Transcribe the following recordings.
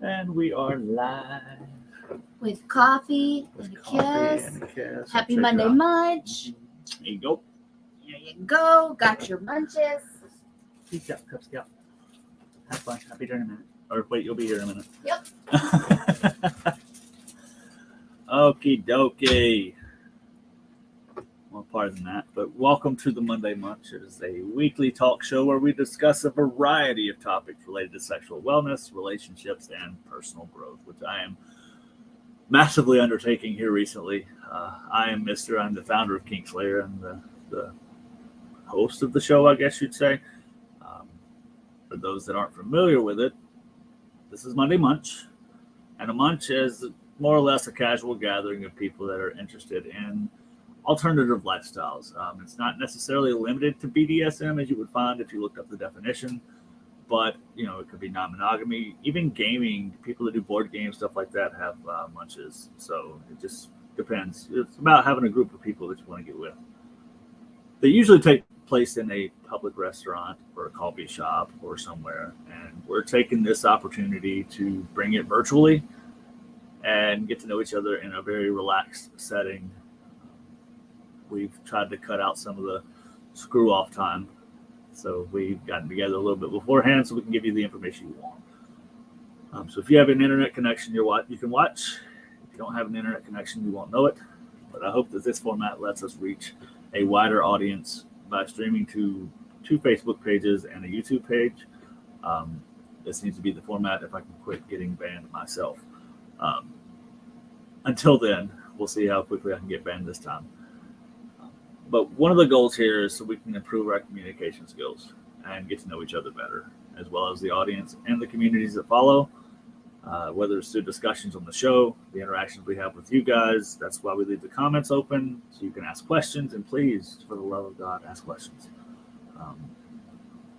And we are live. With coffee and a kiss. And a kiss. Happy Check it Monday, out. Munch. There you go. There you go. Got your munches. Peace out, Cub Scout. Have fun. I'll be here in a minute. Or wait, you'll be here in a minute. Yep. Okie dokie. Well, pardon that, but welcome to the Monday Munch. It is a weekly talk show where we discuss a variety of topics related to sexual wellness, relationships, and personal growth, which I am massively undertaking here recently. I'm the founder of Kingslayer and the host of the show, I guess you'd say. For those that aren't familiar with it, this is Monday Munch, and a munch is more or less a casual gathering of people that are interested in alternative lifestyles. It's not necessarily limited to BDSM, as you would find if you looked up the definition, but it could be non-monogamy, even gaming. People that do board games, stuff like that, have munches. So it just depends. It's about having a group of people that you want to get with. They usually take place in a public restaurant or a coffee shop or somewhere, and we're taking this opportunity to bring it virtually and get to know each other in a very relaxed setting. We've tried to cut out some of the screw-off time, so we've gotten together a little bit beforehand so we can give you the information you want. So if you have an internet connection, you can watch. If you don't have an internet connection, you won't know it. But I hope that this format lets us reach a wider audience by streaming to 2 Facebook pages and a YouTube page. This needs to be the format if I can quit getting banned myself. Until then, we'll see how quickly I can get banned this time. But one of the goals here is so we can improve our communication skills and get to know each other better, as well as the audience and the communities that follow, whether it's through discussions on the show, the interactions we have with you guys. That's why we leave the comments open so you can ask questions. And please, for the love of God, ask questions.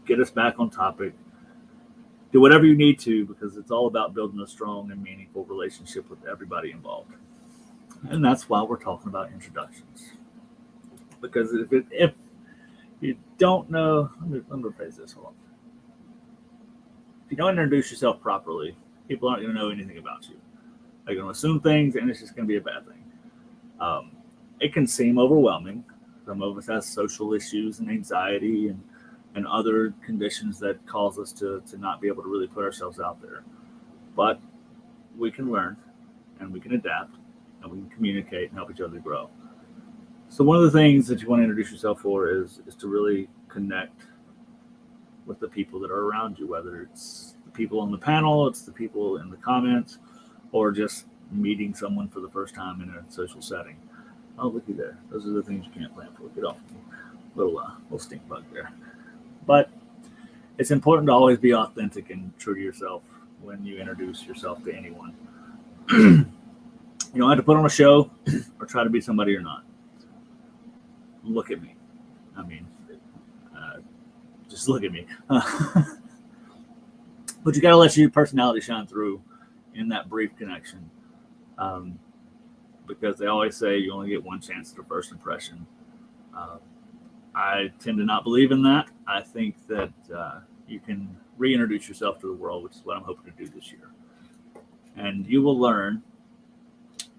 Get us back on topic. Do whatever you need to, because it's all about building a strong and meaningful relationship with everybody involved. And that's why we're talking about introductions. Because if you don't know, let me rephrase this. Hold on. If you don't introduce yourself properly, people aren't going to know anything about you. They're going to assume things, and it's just going to be a bad thing. It can seem overwhelming. Some of us have social issues and anxiety and other conditions that cause us to not be able to really put ourselves out there. But we can learn, and we can adapt, and we can communicate and help each other grow. So one of the things that you want to introduce yourself for is to really connect with the people that are around you, whether it's the people on the panel, it's the people in the comments, or just meeting someone for the first time in a social setting. Oh, looky there. Those are the things you can't plan for. Get off me. Little stink bug there. But it's important to always be authentic and true to yourself when you introduce yourself to anyone. You don't have to put on a show or try to be somebody you're not. Look at me. I mean, just look at me. But you got to let your personality shine through in that brief connection. Because they always say you only get one chance at a first impression. I tend to not believe in that. I think that you can reintroduce yourself to the world, which is what I'm hoping to do this year. And you will learn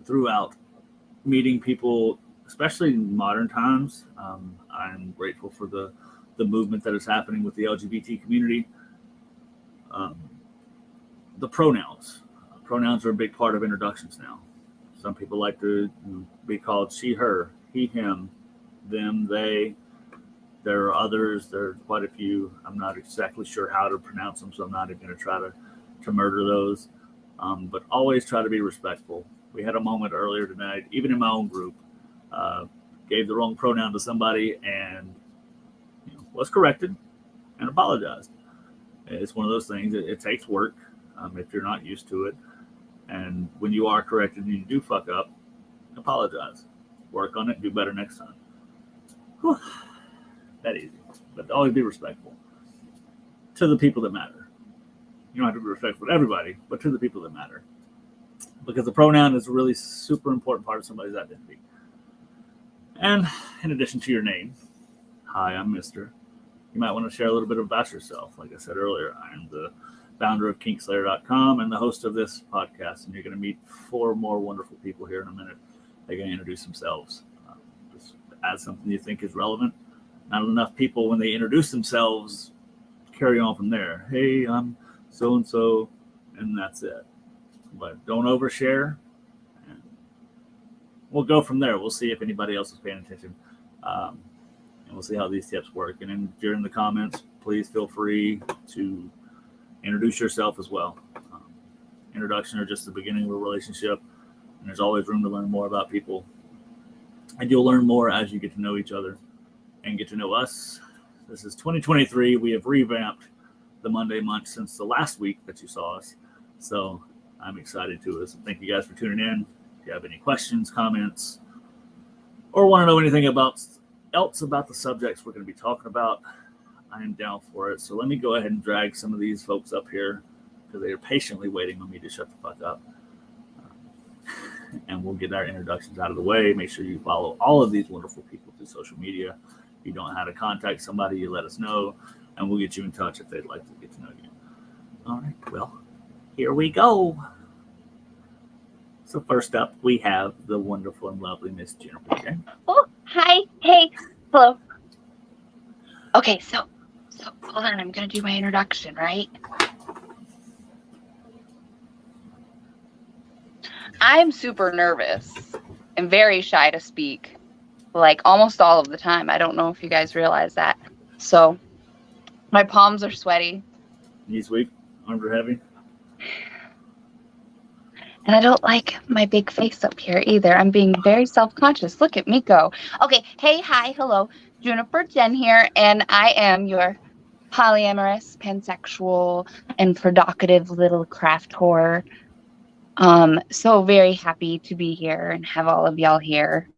throughout meeting people, especially in modern times. I'm grateful for the movement that is happening with the LGBT community. The pronouns. Pronouns are a big part of introductions now. Some people like to be called she, her, he, him, them, they. There are others. There are quite a few. I'm not exactly sure how to pronounce them, so I'm not even going to try to murder those. But always try to be respectful. We had a moment earlier tonight, even in my own group, gave the wrong pronoun to somebody and was corrected and apologized. It's one of those things. It takes work if you're not used to it. And when you are corrected and you do fuck up, apologize. Work on it. Do better next time. Whew. That easy. But always be respectful to the people that matter. You don't have to be respectful to everybody, but to the people that matter. Because the pronoun is a really super important part of somebody's identity. And in addition to your name, hi, I'm Mr. You might want to share a little bit about yourself. Like I said earlier, I'm the founder of kinkslayer.com and the host of this podcast. And you're going to meet 4 more wonderful people here in a minute. They're going to introduce themselves. Just add something you think is relevant. Not enough people, when they introduce themselves, carry on from there. Hey, I'm so-and-so, and that's it. But don't overshare. And we'll go from there. We'll see if anybody else is paying attention. And we'll see how these tips work. And then during the comments, please feel free to introduce yourself as well. Introduction are just the beginning of a relationship, and there's always room to learn more about people. And you'll learn more as you get to know each other and get to know us. This is 2023. We have revamped the Monday Munch since the last week that you saw us. So I'm excited to. Thank you guys for tuning in. If you have any questions, comments, or want to know anything else about the subjects we're going to be talking about, I am down for it. So let me go ahead and drag some of these folks up here because they are patiently waiting on me to shut the fuck up. And we'll get our introductions out of the way. Make sure you follow all of these wonderful people through social media. If you don't know how to contact somebody, you let us know, and we'll get you in touch if they'd like to get to know you. All right, well, here we go. So first up, we have the wonderful and lovely Miss Jennifer J. Oh, hi. Hey. Hello. Okay, so hold on. I'm going to do my introduction, right? I'm super nervous and very shy to speak, like almost all of the time. I don't know if you guys realize that. So my palms are sweaty. Knees weak, arms are heavy. And I don't like my big face up here either. I'm being very self-conscious. Look at me go. Okay, hey, hi, hello. Juniper Jen here, and I am your polyamorous, pansexual, and provocative little craft whore. So very happy to be here and have all of y'all here.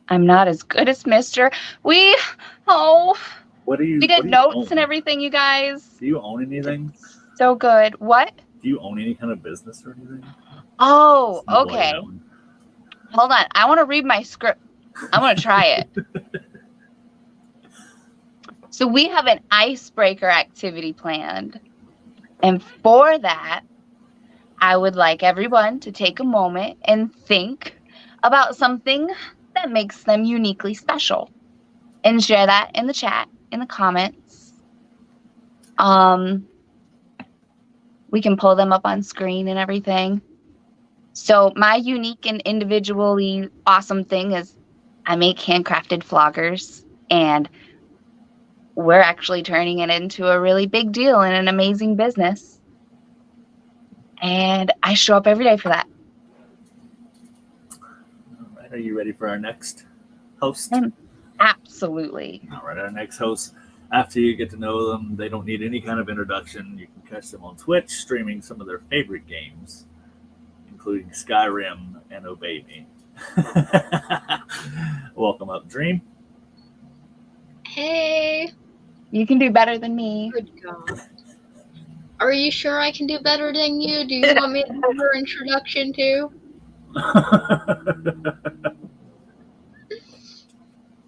I'm not as good as Mr. We get notes and everything, you guys. Do you own anything? So good. What? Do you own any kind of business or anything? Oh, okay. Hold on. I want to read my script. I want to try it. So we have an icebreaker activity planned. And for that, I would like everyone to take a moment and think about something that makes them uniquely special. And share that in the chat, in the comments. We can pull them up on screen and everything. So my unique and individually awesome thing is I make handcrafted floggers, and we're actually turning it into a really big deal and an amazing business. And I show up every day for that. All right, are you ready for our next host? Absolutely. All right, our next host. After you get to know them, they don't need any kind of introduction. You can catch them on Twitch, streaming some of their favorite games, including Skyrim and Obey Me. Welcome up, Dream. Hey. You can do better than me. Good God. Are you sure I can do better than you? Do you want me to do her introduction too?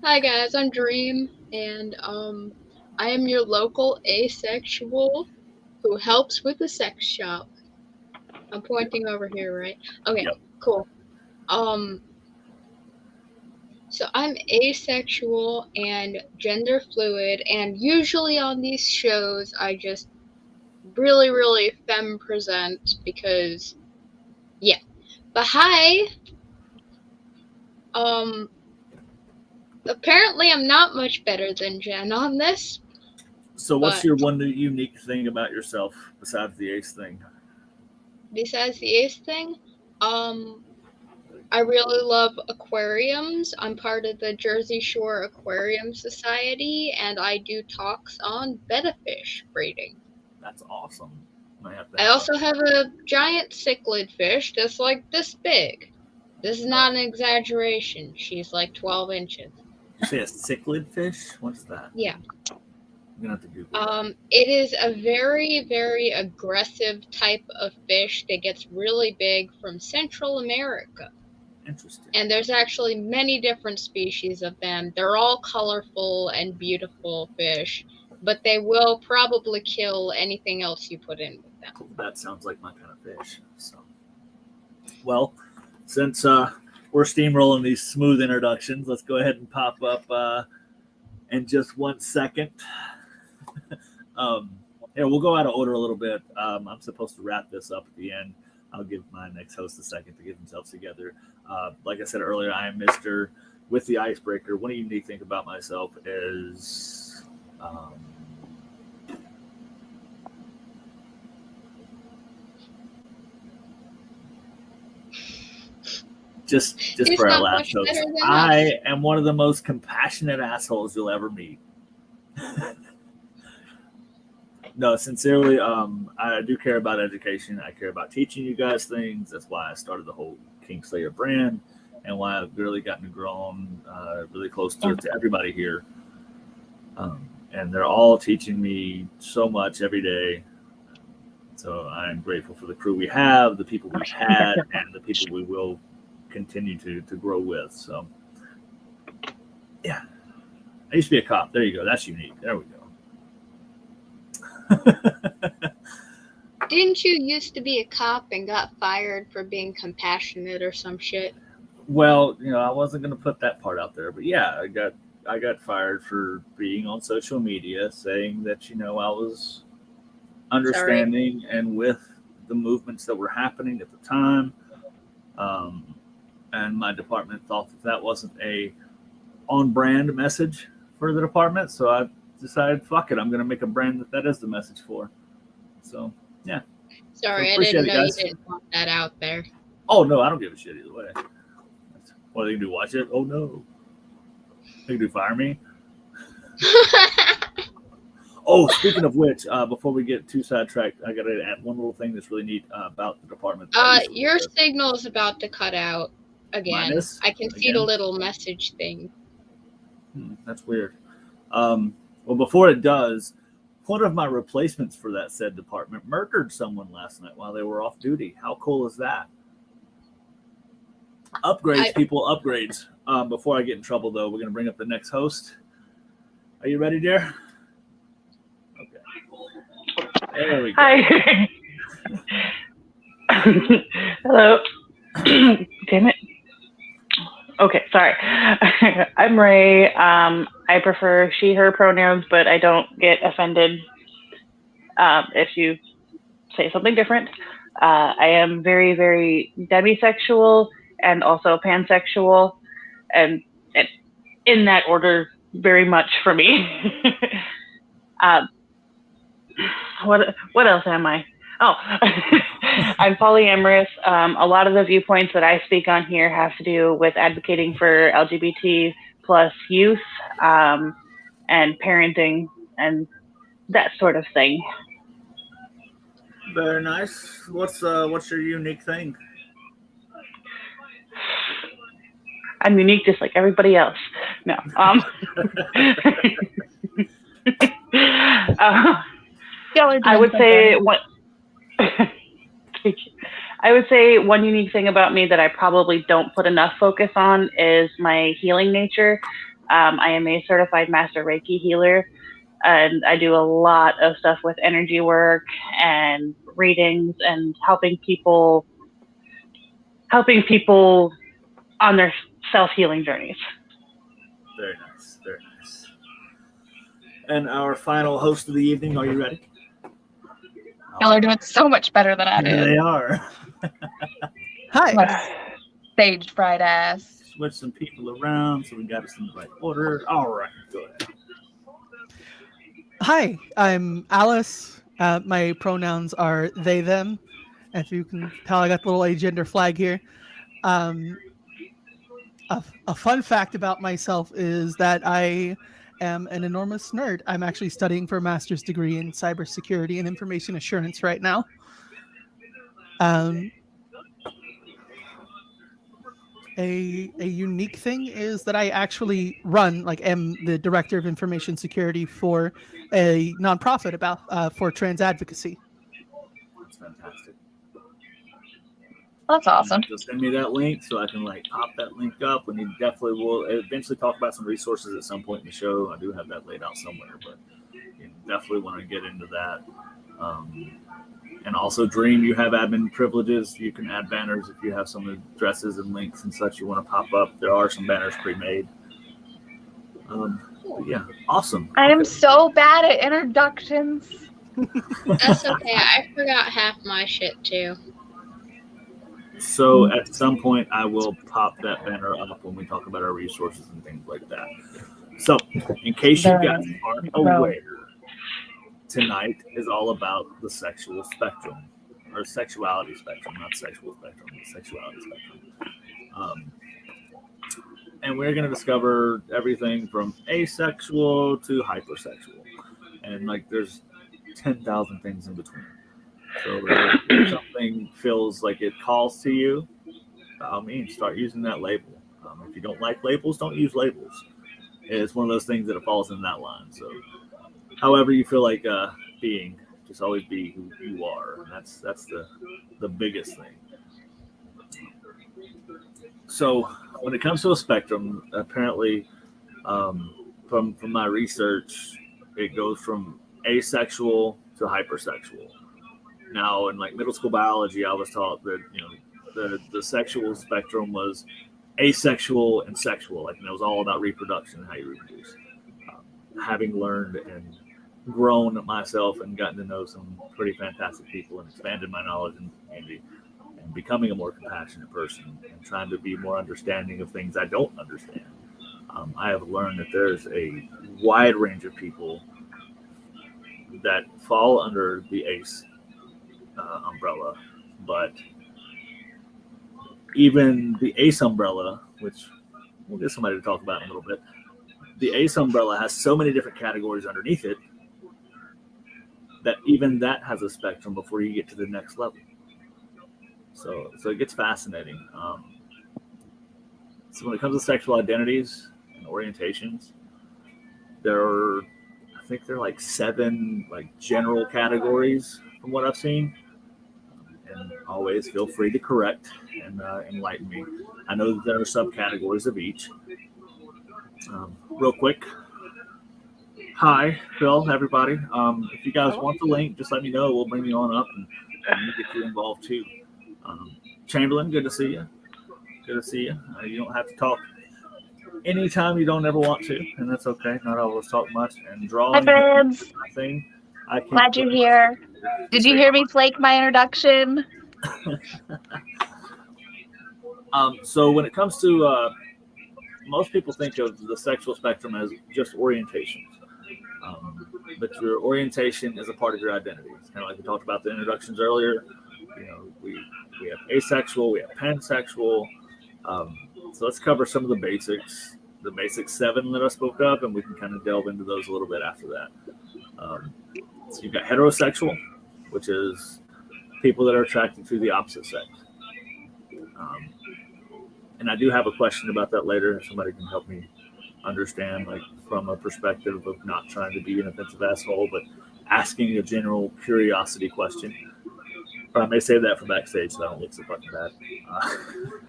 Hi guys, I'm Dream, and I am your local asexual who helps with the sex shop. I'm pointing over here, right? Okay, yep. Cool. So I'm asexual and gender fluid, and usually on these shows I just really, really femme present because, yeah. But hi! Apparently I'm not much better than Jen on this. So what's your one unique thing about yourself besides the ace thing? Besides the ace thing? I really love aquariums. I'm part of the Jersey Shore Aquarium Society, and I do talks on betta fish breeding. That's awesome. I also have a giant cichlid fish that's like this big. This is not an exaggeration. She's like 12 inches. You say a cichlid fish? What's that? Yeah. I'm gonna have to Google it. It is a very, very aggressive type of fish that gets really big from Central America. Interesting. And there's actually many different species of them. They're all colorful and beautiful fish. but they will probably kill anything else you put in with them. That sounds like my kind of fish. So, well, since we're steamrolling these smooth introductions, let's go ahead and pop up in just 1 second. We'll go out of order a little bit. I'm supposed to wrap this up at the end. I'll give my next host a second to get themselves together. Like I said earlier, I am Mr. with the icebreaker. One unique thing about myself is just He's for our not last much host, better than I us. am one of the most compassionate assholes you'll ever meet. No, sincerely, I do care about education. I care about teaching you guys things. That's why I started the whole Kingslayer brand, and why I've really gotten grown really close to everybody here. And they're all teaching me so much every day. So I'm grateful for the crew we have, the people we've had, and the people we will continue to grow with. So, yeah. I used to be a cop. There you go. That's unique. There we go. Didn't you used to be a cop and got fired for being compassionate or some shit? Well, I wasn't going to put that part out there, but yeah, I got fired for being on social media saying that I was understanding and with the movements that were happening at the time, and my department thought that wasn't a on-brand message for the department, so I decided, fuck it, I'm going to make a brand that is the message for. So, yeah. Sorry, I Appreciate didn't it, know you guys. didn't want that out there. Oh, no, I don't give a shit either way. What are they going to do, watch it? Oh, no. They can do fire me? Oh, speaking of which, before we get too sidetracked, I got to add one little thing that's really neat about the department. Your signal's about to cut out again. Minus? I can see the little message thing. That's weird. Well, before it does, one of my replacements for that said department murdered someone last night while they were off duty. How cool is that? Upgrades, people, upgrades. Before I get in trouble, though, we're going to bring up the next host. Are you ready, dear? Okay. There we go. Hi. Hello. Damn it. Okay, sorry. I'm Ray. I prefer she, her pronouns, but I don't get offended if you say something different. I am very, very demisexual and also pansexual, and in that order, very much for me. What else am I? Oh, I'm polyamorous. A lot of the viewpoints that I speak on here have to do with advocating for LGBT plus youth and parenting and that sort of thing. Very nice. What's your unique thing? I'm unique just like everybody else. No. I would say what I would say one unique thing about me that I probably don't put enough focus on is my healing nature. I am a certified master Reiki healer, and I do a lot of stuff with energy work and readings and helping people on their self-healing journeys. Very nice, very nice. And our final host of the evening, are you ready? Y'all are doing so much better than I Here did. they are. Hi. My stage fright ass. Switch some people around so we got us in the right order. All right, go ahead. Hi, I'm Alice. My pronouns are they, them. If you can tell, I got the little agender flag here. A fun fact about myself is that I am an enormous nerd. I'm actually studying for a master's degree in cybersecurity and information assurance right now. A unique thing is that I actually am the director of information security for a nonprofit for trans advocacy. That's fantastic. That's awesome. Just send me that link so I can pop that link up. And definitely will eventually talk about some resources at some point in the show. I do have that laid out somewhere, but you definitely want to get into that. And also, Dream, you have admin privileges. You can add banners if you have some addresses and links and such you want to pop up. There are some banners pre-made. Yeah, awesome. I am so bad at introductions. That's okay. I forgot half my shit too. So at some point, I will pop that banner up when we talk about our resources and things like that. So, in case you guys aren't aware, tonight is all about the sexual spectrum, or sexuality spectrum, not sexual spectrum, the sexuality spectrum. And we're going to discover everything from asexual to hypersexual. And like there's 10,000 things in between. So if something feels like it calls to you, by all means, start using that label. If you don't like labels, don't use labels. It's one of those things that it falls in that line. So however you feel like being, just always be who you are. And that's the biggest thing. So when it comes to a spectrum, apparently from my research, it goes from asexual to hypersexual. Now, in like middle school biology, I was taught that the sexual spectrum was asexual and sexual, like it was all about reproduction and how you reproduce. Having learned and grown myself and gotten to know some pretty fantastic people and expanded my knowledge in the community and becoming a more compassionate person and trying to be more understanding of things I don't understand, I have learned that there's a wide range of people that fall under the ace umbrella, but even the ace umbrella, which we'll get somebody to talk about in a little bit, the ace umbrella has so many different categories underneath it that even that has a spectrum before you get to the next level. So it gets fascinating. So when it comes to sexual identities and orientations, I think there are like 7 like general categories from what I've seen. And always feel free to correct and enlighten me. I know that there are subcategories of each. Real quick. Hi, Phil, everybody. If you guys want the link, just let me know. We'll bring you on up and get you involved too. Chamberlain, good to see you. Good to see you. You don't have to talk anytime you don't ever want to, and that's okay. Not always talk much. And drawing thing. Glad you're here. Did you hear me flake my introduction? So when it comes to most people think of the sexual spectrum as just orientations, but your orientation is a part of your identity. It's kind of like we talked about the introductions earlier. We have asexual, we have pansexual. So let's cover some of the basics 7 that I spoke of, and we can kind of delve into those a little bit after that. So you've got heterosexual, which is people that are attracted to the opposite sex. And I do have a question about that later. If somebody can help me understand, like from a perspective of not trying to be an offensive asshole, but asking a general curiosity question. But I may save that for backstage so I don't look so fucking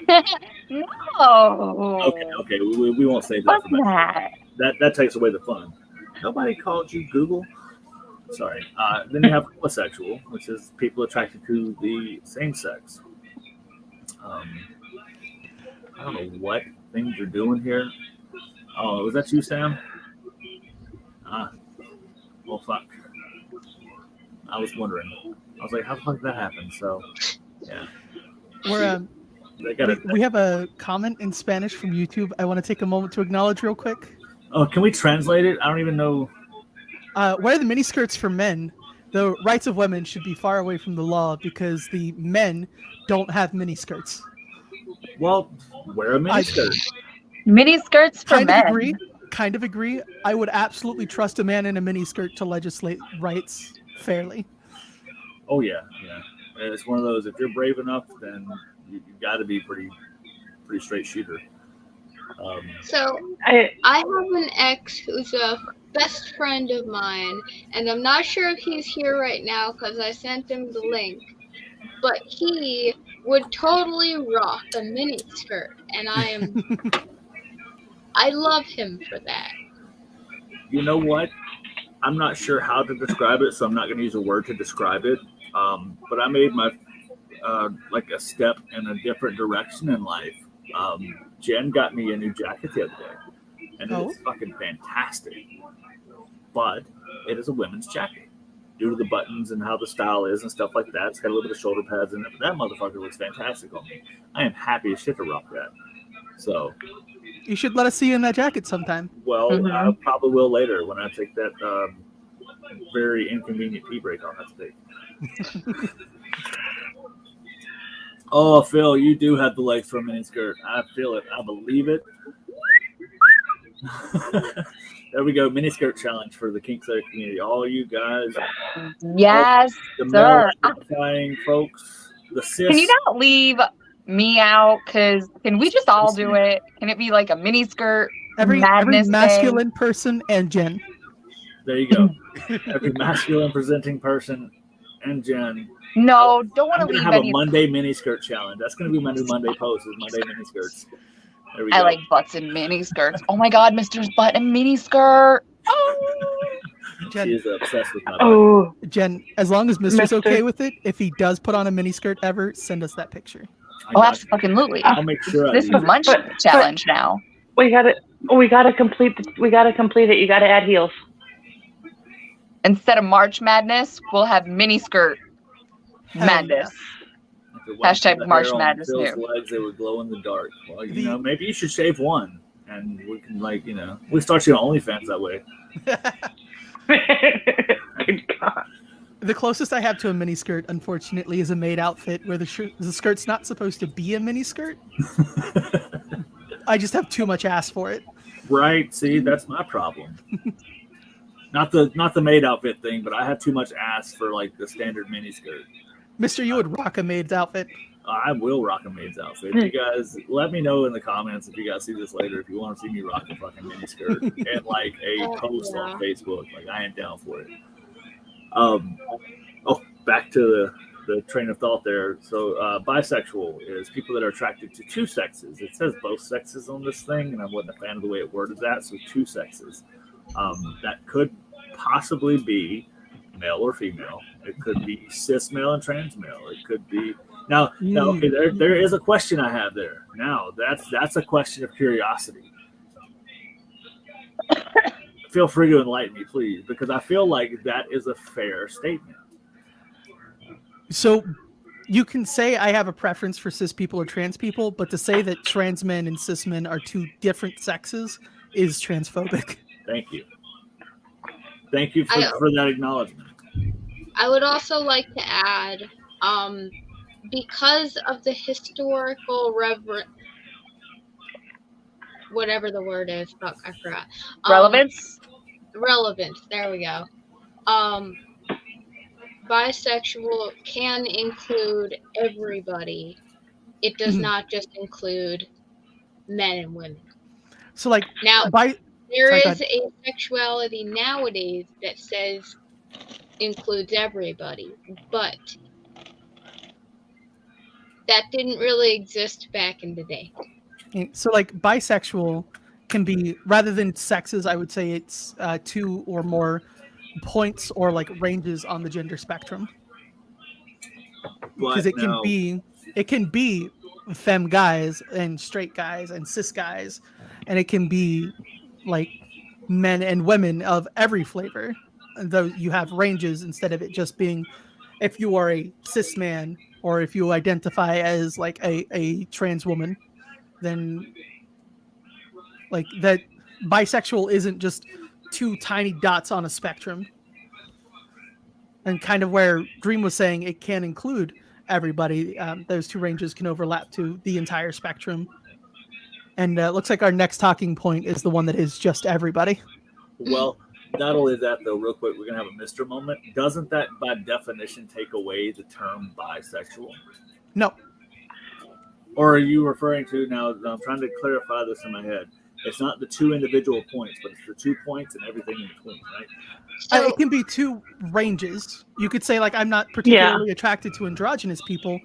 bad. No. Okay. We won't save that What's for backstage. That takes away the fun. Nobody called you Google. Sorry. Then you have homosexual, which is people attracted to the same sex. I don't know what things you're doing here. Oh, was that you, Sam? Well, fuck. I was wondering. I was like, how the fuck did that happen? So, yeah. We have a comment in Spanish from YouTube. I want to take a moment to acknowledge real quick. Oh, can we translate it? I don't even know. Wear the miniskirts for men. The rights of women should be far away from the law because the men don't have miniskirts. Well, wear a miniskirt. Miniskirts for men. Kind of agree. I would absolutely trust a man in a miniskirt to legislate rights fairly. Oh, yeah. It's one of those, if you're brave enough, then you've got to be pretty straight shooter. So, I have an ex who's a best friend of mine, and I'm not sure if he's here right now because I sent him the link, but he would totally rock a miniskirt, and I love him for that. You know what? I'm not sure how to describe it, so I'm not going to use a word to describe it. But I made my like a step in a different direction in life. Jen got me a new jacket the other day, and it is fucking fantastic. But it is a women's jacket due to the buttons and how the style is and stuff like that. It's got a little bit of shoulder pads in it, but that motherfucker looks fantastic on me. I am happy as shit to rock that. So You should let us see you in that jacket sometime. well, I probably will later when I take that very inconvenient pee break on that today. Oh, Phil, you do have the legs for a mini skirt. I feel it. I believe it. There we go. Mini skirt challenge for the kink sex community. All you guys. Yes, The sir. male identifying folks. The cis. Can you not leave me out? Because can we just all do it? Can it be like a mini skirt? Every Madness masculine person and Jen. There you go. Every masculine presenting person and Jen. No, don't want I'm to going to leave have any. a Monday mini skirt challenge. That's going to be my new Monday post is Monday mini skirts. There we I go. like butts and mini skirts. Oh my God, Mr.'s butt and mini skirt. Oh. She Jen, is obsessed with my butt. Oh, Jen, as long as Mister's Mister. okay with it, if he does put on a miniskirt ever, send us that picture. I Oh, got you. absolutely. I'll make sure I This do. is Munch But- challenge now. we gotta complete it. You gotta add heels. Instead of March Madness, we'll have mini skirt Hell madness. If it wasn't Hashtag for the March hair on Madness Phil's here. legs, they would glow in the dark. Well, you The- know, maybe you should shave one, and we can we start you on OnlyFans that way. Good God. The closest I have to a miniskirt, unfortunately, is a maid outfit where the skirt's not supposed to be a miniskirt. I just have too much ass for it. Right? See, that's my problem. Not the maid outfit thing, but I have too much ass for like the standard miniskirt. Mister, you would rock a maid's outfit. I will rock a maid's outfit. You guys, let me know in the comments if you guys see this later. If you want to see me rock a fucking miniskirt and like a post on Facebook, like I am down for it. Back to the train of thought there. So bisexual is people that are attracted to two sexes. It says both sexes on this thing, and I wasn't a fan of the way it worded that. So two sexes. That could possibly be male or female. It could be cis male and trans male. It could be now. Okay, there is a question I have there. Now that's a question of curiosity. Feel free to enlighten me, please, because I feel like that is a fair statement. So you can say I have a preference for cis people or trans people, but to say that trans men and cis men are two different sexes is transphobic. Thank you. Thank you for that acknowledgement. I would also like to add, because of the historical whatever the word is, fuck, I forgot. Relevance? Relevance, there we go. Bisexual can include everybody. It does not just include men and women. So like Now, Sorry, there go is a sexuality nowadays that says includes everybody, but that didn't really exist back in the day. So like bisexual can be, rather than sexes, I would say it's two or more points or like ranges on the gender spectrum. Because it can be femme guys and straight guys and cis guys, and it can be like men and women of every flavor. Though you have ranges instead of it just being if you are a cis man or if you identify as like a trans woman, then like that bisexual isn't just two tiny dots on a spectrum. And kind of where Dream was saying it can include everybody, those two ranges can overlap to the entire spectrum. And it looks like our next talking point is the one that is just everybody. Well, not only that, though, real quick, we're going to have a Mr. moment. Doesn't that, by definition, take away the term bisexual? No. Or are you referring to, now I'm trying to clarify this in my head, it's not the two individual points, but it's the 2 points and everything in between, right? So, It can be two ranges. You could say, like, I'm not particularly attracted to androgynous people.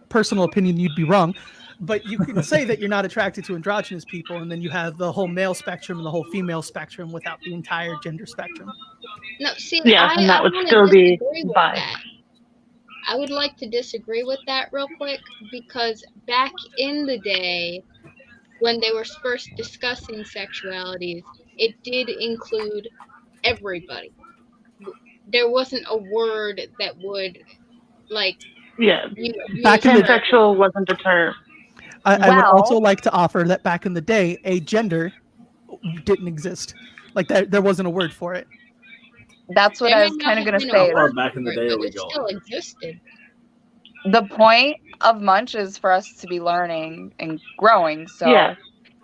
Personal opinion, you'd be wrong. but you can say that you're not attracted to androgynous people, and then you have the whole male spectrum and the whole female spectrum without the entire gender spectrum. No, see, Yes, and that would wanna still be disagree with bi. that. I would like to disagree with that real quick, because back in the day, when they were first discussing sexualities, it did include everybody. There wasn't a word that would, like, Yeah, Back in the- pansexual wasn't a term. I would Well- also like to offer that back in the day, a gender didn't exist. Like there wasn't a word for it. That's what There I may was not kind of have going to been a say. How word far back in the for day it, are but we it still going? existed. The point of Munch is for us to be learning and growing. So Yeah.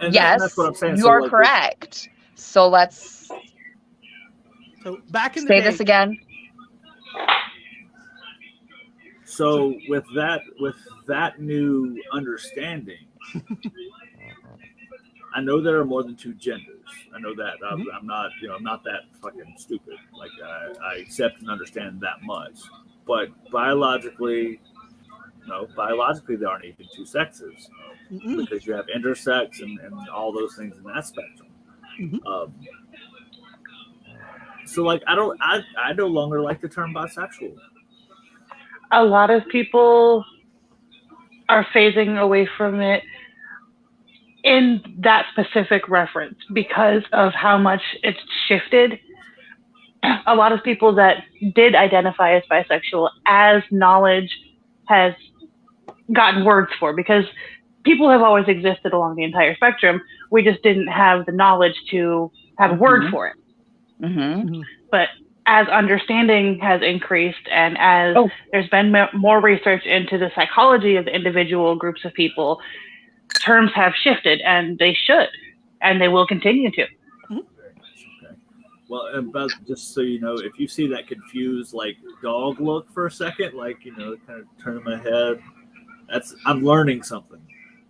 And yes, that's what I'm saying. you So, are like, correct. So let's So back in the say day, this again. So with that new understanding, I know there are more than two genders. I know that. I'm not, I'm not that fucking stupid. Like I accept and understand that much. But biologically there aren't even two sexes because you have intersex and all those things in that spectrum. So like I no longer like the term bisexual. A lot of people are phasing away from it in that specific reference because of how much it's shifted. A lot of people that did identify as bisexual, as knowledge has gotten words for, because people have always existed along the entire spectrum. We just didn't have the knowledge to have a word for it. Mm-hmm. But as understanding has increased and as there's been more research into the psychology of the individual groups of people, terms have shifted, and they should, and they will continue to. Very nice. Okay. Well, but just so you know, if you see that confused like dog look for a second, like kind of turning my head, I'm learning something.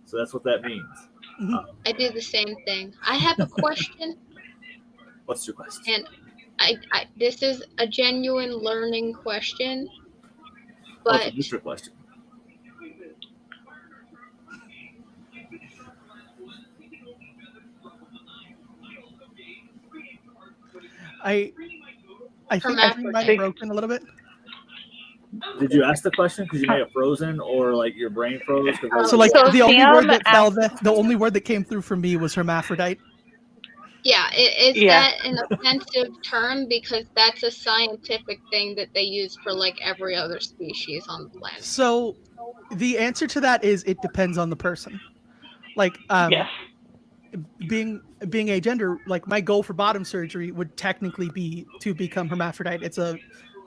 So that's what that means. I do the same thing. I have a question. What's your question? And I this is a genuine learning question, Oh, but it's just your question. I think I might have broken a little bit. Did you ask the question because you may have frozen or like your brain froze? So like So the only Sam word that asked- the only word that came through for me was hermaphrodite. yeah, is that an offensive term? Because that's a scientific thing that they use for like every other species on the planet. So the answer to that is it depends on the person. Like Yes. being agender, like my goal for bottom surgery would technically be to become hermaphrodite. It's a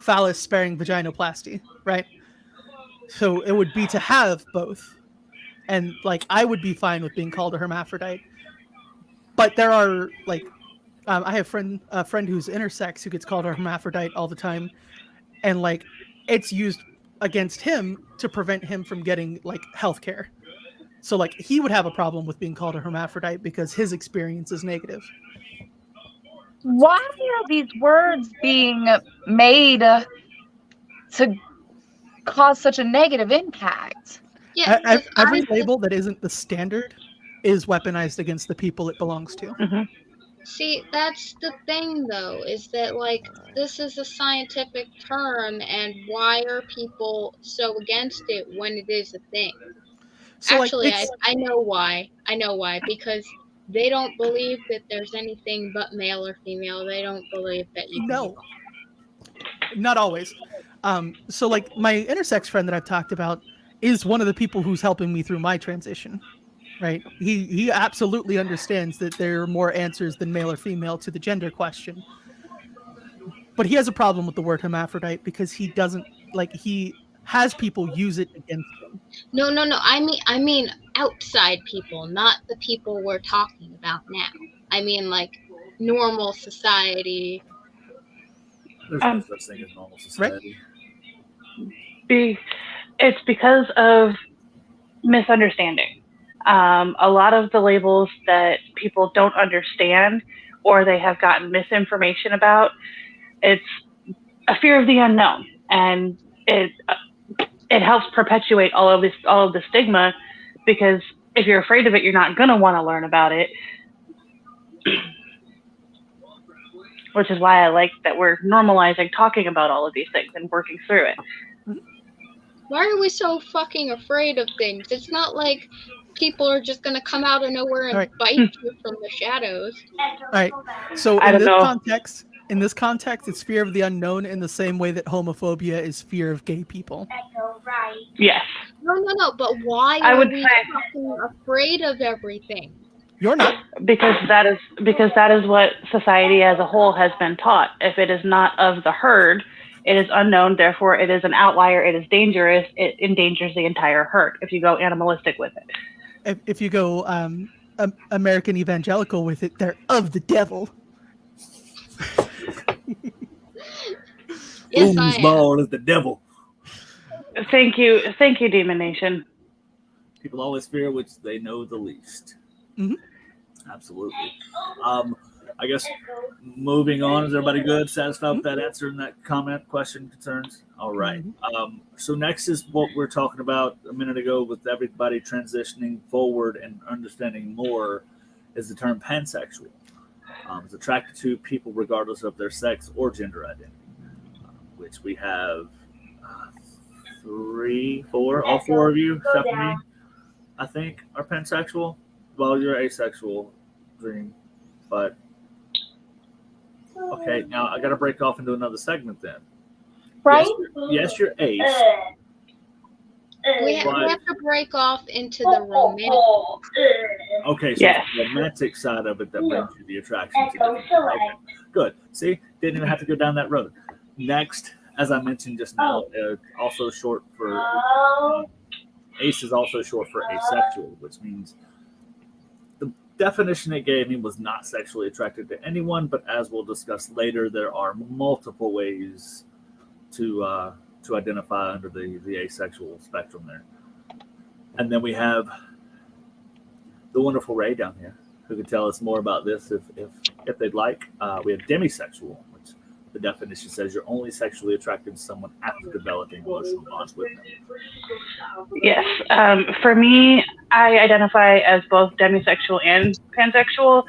phallus sparing vaginoplasty, right? So it would be to have both. And like I would be fine with being called a hermaphrodite. But there are like I have a friend who's intersex who gets called a hermaphrodite all the time, and like it's used against him to prevent him from getting like healthcare. So like he would have a problem with being called a hermaphrodite because his experience is negative. Why are these words being made to cause such a negative impact? Yeah, Every label that isn't the standard is weaponized against the people it belongs to. Mm-hmm. see, that's the thing though, is that like this is a scientific term, and why are people so against it when it is a thing? So Actually, like I know why. I know why. Because they don't believe that there's anything but male or female. They don't believe that you can no, not always. So like my intersex friend that I've talked about is one of the people who's helping me through my transition, right? He absolutely understands that there are more answers than male or female to the gender question. But he has a problem with the word hermaphrodite because he doesn't like he has people use it against him. No. I mean outside people, not the people we're talking about now. I mean like normal society. There's no such thing as normal society. It's because of misunderstanding. A lot of the labels that people don't understand or they have gotten misinformation about, it's a fear of the unknown, and it helps perpetuate all of the stigma because if you're afraid of it, you're not going to want to learn about it. Which is why I like that we're normalizing talking about all of these things and working through it. Why are we so fucking afraid of things? It's not like people are just gonna come out of nowhere and All right. bite you from the shadows. All right. So I in don't this know. context, it's fear of the unknown in the same way that homophobia is fear of gay people. Yes. No. But why I are would we say- fucking afraid of everything? You're not. Because that is what society as a whole has been taught. If it is not of the herd, it is unknown, therefore it is an outlier, it is dangerous, it endangers the entire herd if you go animalistic with it. If you go American evangelical with it, they're of the devil. Yes, I am. Foosball is the devil. Thank you, Demon Nation. People always fear which they know the least. Mhm. Absolutely. I guess moving on, is everybody good? Satisfied with that answer and that comment, question, concerns? All right. So next is what we're talking about a minute ago with everybody transitioning forward and understanding more is the term pansexual. It's attracted to people regardless of their sex or gender identity, which we have 3, 4, all 4 of you, except for me, I think, are pansexual. Well, you're asexual, Dream, but okay. Now I got to break off into another segment then. Right? Yes, you're ace. We have to break off into the romantic. Okay, so Yes. it's the romantic side of it that brings you the attraction to different people. Okay, good. See, didn't even have to go down that road. Next, as I mentioned just now, also short for ace is also short for asexual, which means the definition it gave me was not sexually attracted to anyone, but as we'll discuss later, there are multiple ways to identify under the asexual spectrum there. And then we have the wonderful Ray down here, who could tell us more about this if they'd like. We have demisexual, which the definition says you're only sexually attracted to someone after developing emotional bonds with them. Yes. For me, I identify as both demisexual and pansexual,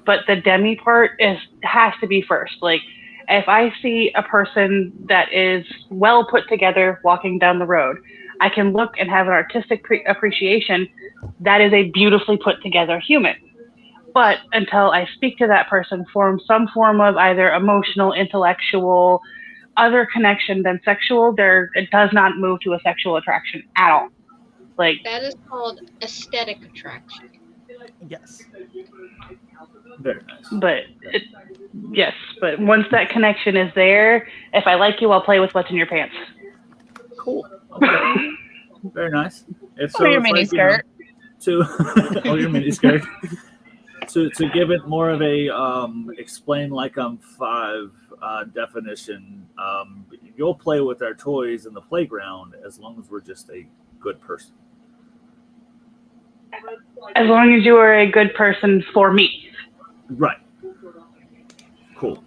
but the demi part has to be first. Like, if I see a person that is well put together walking down the road, I can look and have an artistic appreciation. That is a beautifully put together human. But until I speak to that person, form some form of either emotional, intellectual, other connection than sexual, it does not move to a sexual attraction at all. Like, That is called aesthetic attraction. Yes. Very nice. but yes, but once that connection is there, if I like you, I'll play with what's in your pants. Cool. Okay. Very nice. If Or your it's mini like, you know, skirt. or your mini skirt. To give it more of a explain like I'm 5 definition, you'll play with our toys in the playground as long as we're just a good person. As long as you are a good person for me. Right. Cool.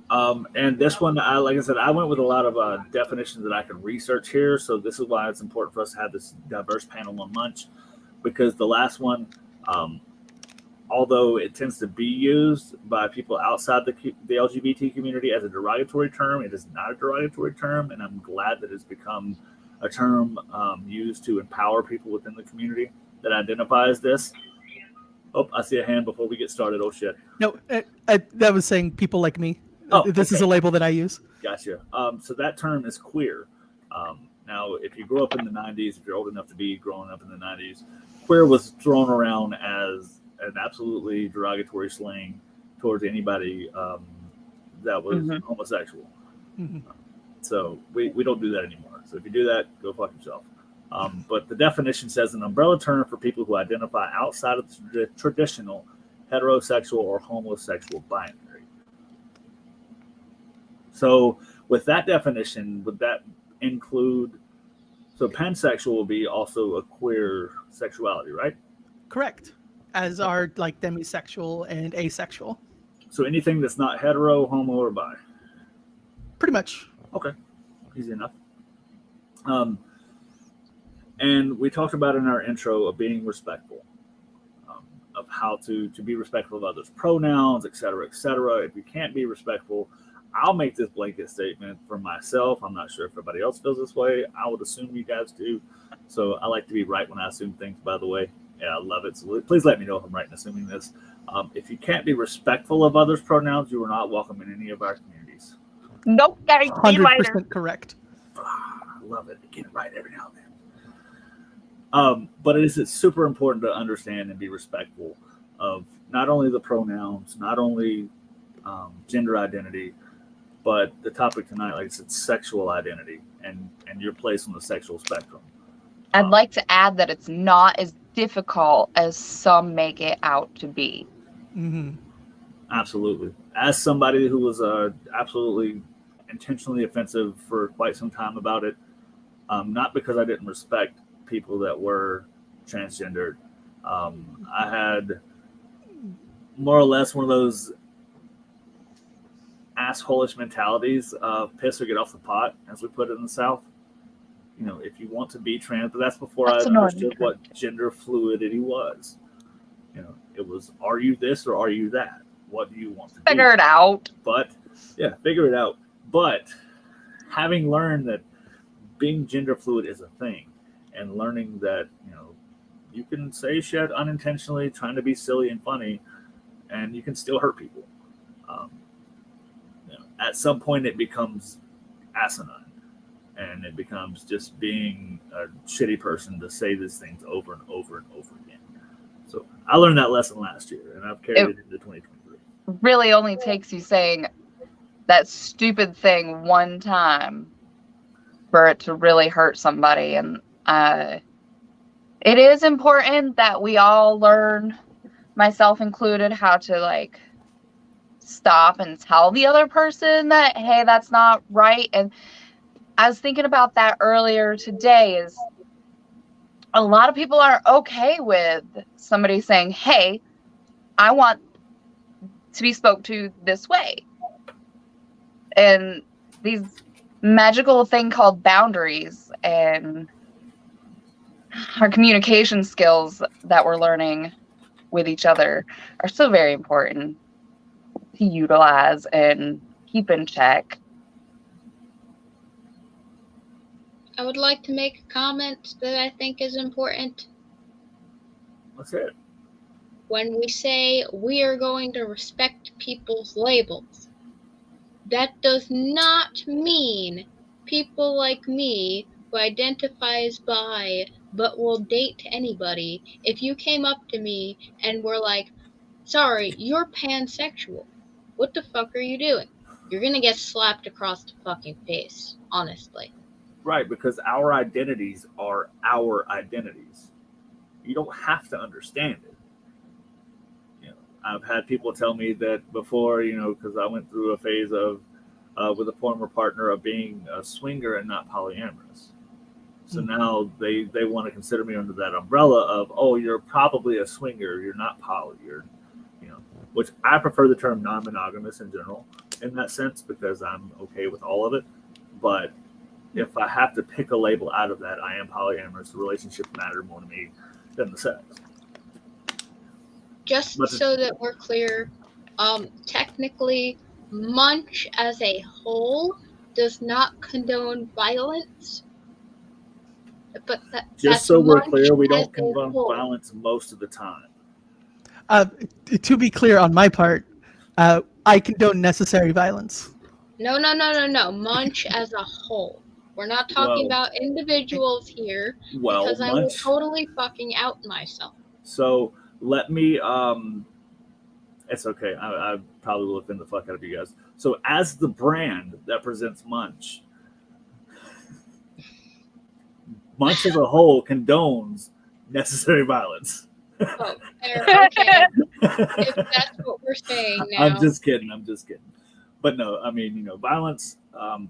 And this one, like I said, I went with a lot of definitions that I can research here. So this is why it's important for us to have this diverse panel on Munch, because the last one, although it tends to be used by people outside the LGBT community as a derogatory term, it is not a derogatory term, and I'm glad that it's become a term used to empower people within the community that identifies this. Oh, I see a hand before we get started. Oh, shit. No, that was saying people like me. Oh, this is a label that I use. Gotcha. So that term is queer. Now, if you grew up in the 90s, if you're old enough to be growing up in the 90s, queer was thrown around as an absolutely derogatory slang towards anybody that was homosexual. Mm-hmm. So we don't do that anymore. So if you do that, go fuck yourself. But the definition says an umbrella term for people who identify outside of the traditional heterosexual or homosexual binary. So with that definition, would that include, so pansexual will be also a queer sexuality, right? Correct. As are like demisexual and asexual. So anything that's not hetero, homo, or bi. Pretty much. Okay, easy enough. And we talked about in our intro of being respectful, of how to be respectful of others' pronouns, et cetera, et cetera. If you can't be respectful, I'll make this blanket statement for myself. I'm not sure if everybody else feels this way. I would assume you guys do. So I like to be right when I assume things, by the way. Yeah, I love it. So please let me know if I'm right in assuming this. If you can't be respectful of others' pronouns, you are not welcome in any of our communities. Nope, guys, be lighter. 100% correct. I love it. Get it right every now and then. But it's super important to understand and be respectful of not only the pronouns, not only gender identity, but the topic tonight, like I said, sexual identity and your place on the sexual spectrum. I'd like to add that it's not as difficult as some make it out to be. Mm-hmm. Absolutely. As somebody who was absolutely intentionally offensive for quite some time about it, not because I didn't respect people that were transgendered. I had more or less one of those assholish mentalities of piss or get off the pot, as we put it in the South. You know, if you want to be trans, but that's before I understood what gender fluidity was. You know, it was, are you this or are you that? What do you want to Figure it out. But yeah, figure it out. But having learned that being gender fluid is a thing, and learning that, you know, you can say shit unintentionally, trying to be silly and funny, and you can still hurt people. You know, at some point, it becomes asinine. And it becomes just being a shitty person to say these things over and over and over again. So I learned that lesson last year, and I've carried it into 2023. Really only takes you saying that stupid thing one time for it to really hurt somebody. And it is important that we all learn, myself included, how to like stop and tell the other person that, hey, that's not right. And I was thinking about that earlier today, is a lot of people are okay with somebody saying, hey, I want to be spoke to this way. And these magical thing called boundaries and our communication skills that we're learning with each other are so very important to utilize and keep in check. I would like to make a comment that I think is important. That's it. When we say we are going to respect people's labels, that does not mean people like me who identifies bi but will date anybody. If you came up to me and were like, sorry, you're pansexual, what the fuck are you doing? You're gonna get slapped across the fucking face, honestly. Right, because our identities are our identities. You don't have to understand it. You know, I've had people tell me that before, you know, because I went through a phase of, with a former partner, of being a swinger and not polyamorous. So now they want to consider me under that umbrella of, oh, you're probably a swinger, you're not poly, you're, you know, which I prefer the term non-monogamous in general in that sense, because I'm okay with all of it. But if I have to pick a label out of that, I am polyamorous. The relationships matter more to me than the sex. Just so that we're clear, technically, Munch as a whole does not condone violence. But just so we're clear, we don't condone violence most of the time. To be clear on my part, I condone necessary violence. No. Munch as a whole. We're not talking about individuals here, because I will totally fucking out myself. So let me, it's okay. I probably will offend the fuck out of you guys. So as the brand that presents Munch, Munch as a whole condones necessary violence. Oh, okay. If that's what we're saying now. I'm just kidding. But no, I mean, you know, violence,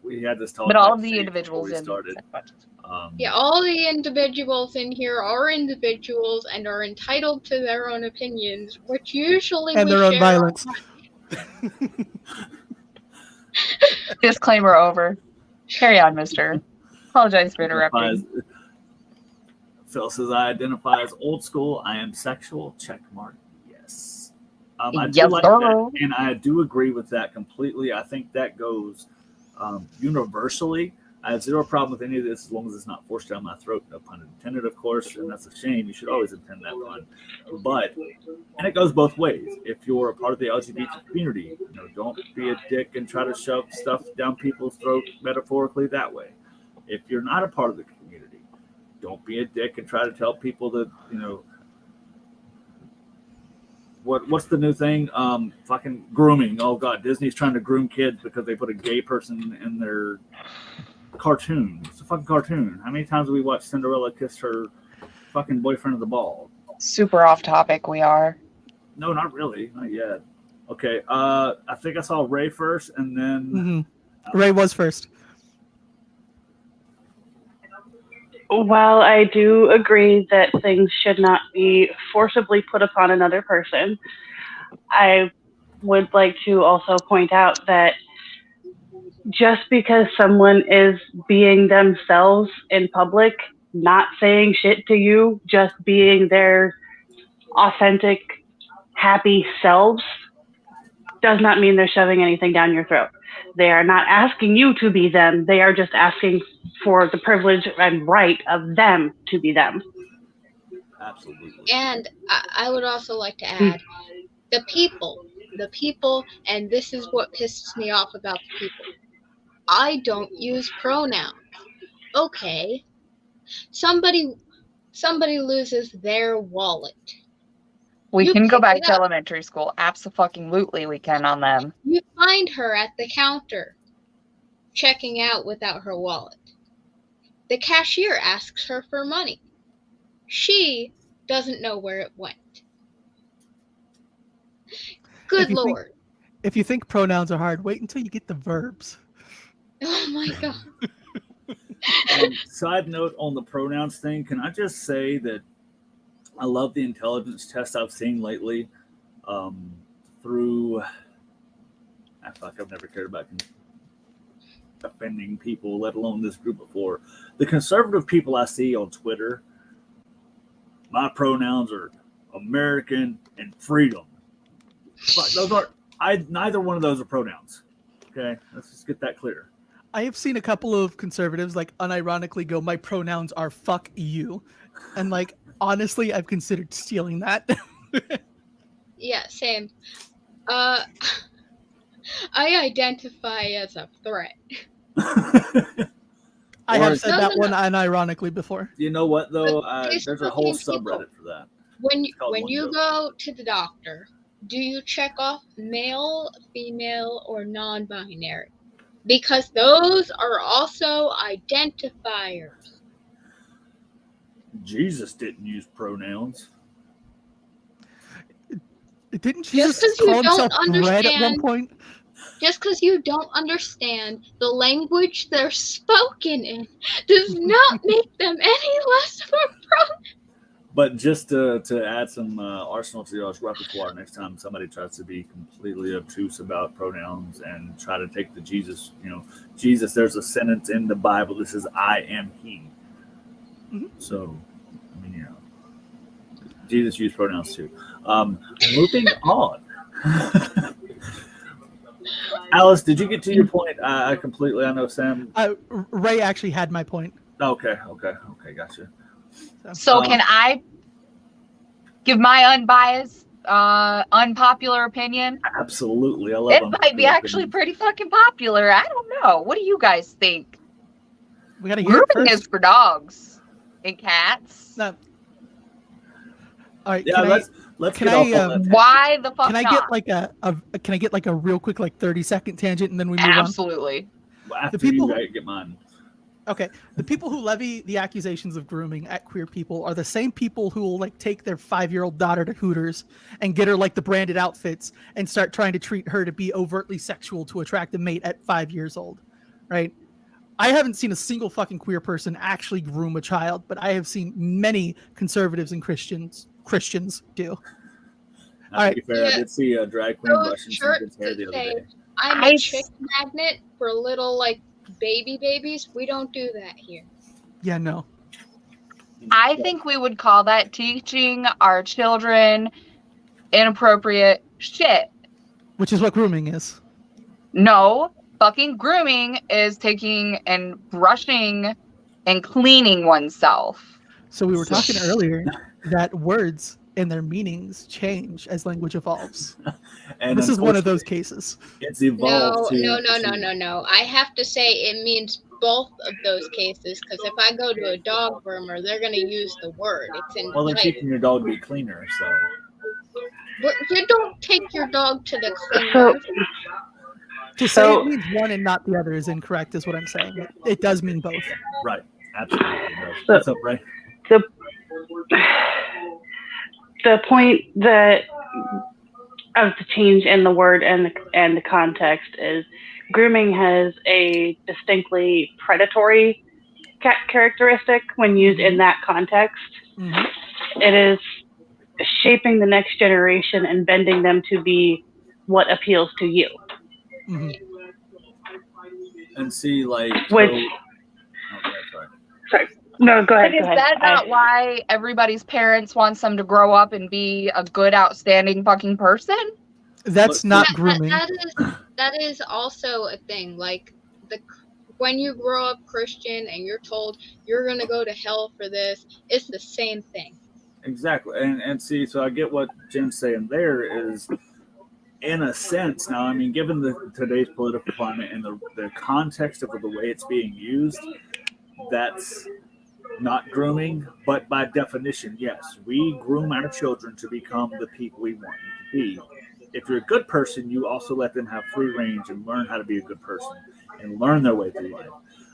we had this talk. But all of the individuals started. Yeah, all the individuals in here are individuals and are entitled to their own opinions, which usually and their own violence. Disclaimer over. Carry on, mister. Apologize for interrupting. Phil says, I identify as old school. I am sexual. Check mark. Yes. I do Yes, like sir. that. And I do agree with that completely. I think that goes universally. I have zero problem with any of this as long as it's not forced down my throat. No pun intended, of course. And that's a shame. You should always intend that pun. But, and it goes both ways. If you're a part of the LGBT community, don't be a dick and try to shove stuff down people's throat metaphorically that way. If you're not a part of the community, don't be a dick and try to tell people that, what's the new thing? Fucking grooming. Oh God, Disney's trying to groom kids because they put a gay person in their cartoon. It's a fucking cartoon. How many times have we watched Cinderella kiss her fucking boyfriend at the ball? Super off topic we are. No, not really. Not yet. Okay. I think I saw Ray first and then Ray was first. While I do agree that things should not be forcibly put upon another person, I would like to also point out that just because someone is being themselves in public, not saying shit to you, just being their authentic, happy selves, does not mean they're shoving anything down your throat. They are not asking you to be them. They are just asking for the privilege and right of them to be them. Absolutely. And I would also like to add, the people, and this is what pisses me off about the people. I don't use pronouns. Okay. Somebody loses their wallet. We You can go pick back it to up. elementary school. Absolutely, we can on them. You find her at the counter, checking out without her wallet. The cashier asks her for money. She doesn't know where it went. Good Lord. If you think pronouns are hard, wait until you get the verbs. Oh my God. Side note on the pronouns thing, can I just say that I love the intelligence test I've seen lately through. I feel like I've never cared about offending people, let alone this group before. The conservative people I see on Twitter, my pronouns are American and freedom. But those aren't. Neither one of those are pronouns. Okay, let's just get that clear. I have seen a couple of conservatives unironically go, my pronouns are fuck you. And honestly, I've considered stealing that. Yeah, same. I identify as a threat. I have said that one unironically before. You know what though? But There's a whole subreddit for that. When you go to the doctor, do you check off male, female, or non-binary? Because those are also identifiers. Jesus didn't use pronouns. Didn't Jesus Just 'cause you call himself don't red at one understand- point? Just because you don't understand the language they're spoken in does not make them any less of a pronoun. But just to add some arsenal to your repertoire next time somebody tries to be completely obtuse about pronouns and try to take the Jesus, Jesus, there's a sentence in the Bible that says, I am he. Mm-hmm. So, Jesus used pronouns too. Moving on. Alice, did you get to your point? I know Sam. Ray actually had my point. Okay, gotcha. So can I give my unbiased, unpopular opinion? Absolutely. I love it. Might be actually pretty fucking popular. I don't know. What do you guys think? We gotta hear it Grooming first. is for dogs and cats. No. All right. Yeah, let's can get off on that. Why the fuck Can I get a real quick 30-second tangent and then we move Absolutely. After The people you get mine. Okay. The people who levy the accusations of grooming at queer people are the same people who will take their 5-year-old daughter to Hooters and get her the branded outfits and start trying to treat her to be overtly sexual to attract a mate at 5 years old. Right? I haven't seen a single fucking queer person actually groom a child, but I have seen many conservatives and Christians do. All right. To be fair, I did see a drag queen brushing some kid's hair the other day. I'm a chick magnet for little babies. We don't do that here. Yeah, no. I think we would call that teaching our children inappropriate shit. Which is what grooming is. No, fucking grooming is taking and brushing and cleaning oneself. So we were talking earlier that words and their meanings change as language evolves. And This is one of those unfortunately, cases. It's evolved No. I have to say it means both of those cases, because if I go to a dog groomer, they're going to use the word. It's Well, they're invited. teaching your dog to be cleaner, so. But you don't take your dog to the So, cleaner. To say it means one and not the other is incorrect, is what I'm saying. It does mean both. Right. Absolutely. No. So- What's up, Ray? the point that of the change in the word and the context is grooming has a distinctly predatory characteristic when used in that context. Mm-hmm. It is shaping the next generation and bending them to be what appeals to you. Mm-hmm. And see, like. Which- sorry. No, go ahead. But is that not why everybody's parents wants them to grow up and be a good, outstanding fucking person? That's not grooming. That is also a thing. Like, when you grow up Christian and you're told you're going to go to hell for this, it's the same thing. Exactly. And see, so I get what Jim's saying there is, in a sense, now, I mean, given today's political climate and the context of the way it's being used, that's not grooming, but by definition, yes, we groom our children to become the people we want them to be. If you're a good person, you also let them have free range and learn how to be a good person and learn their way through life.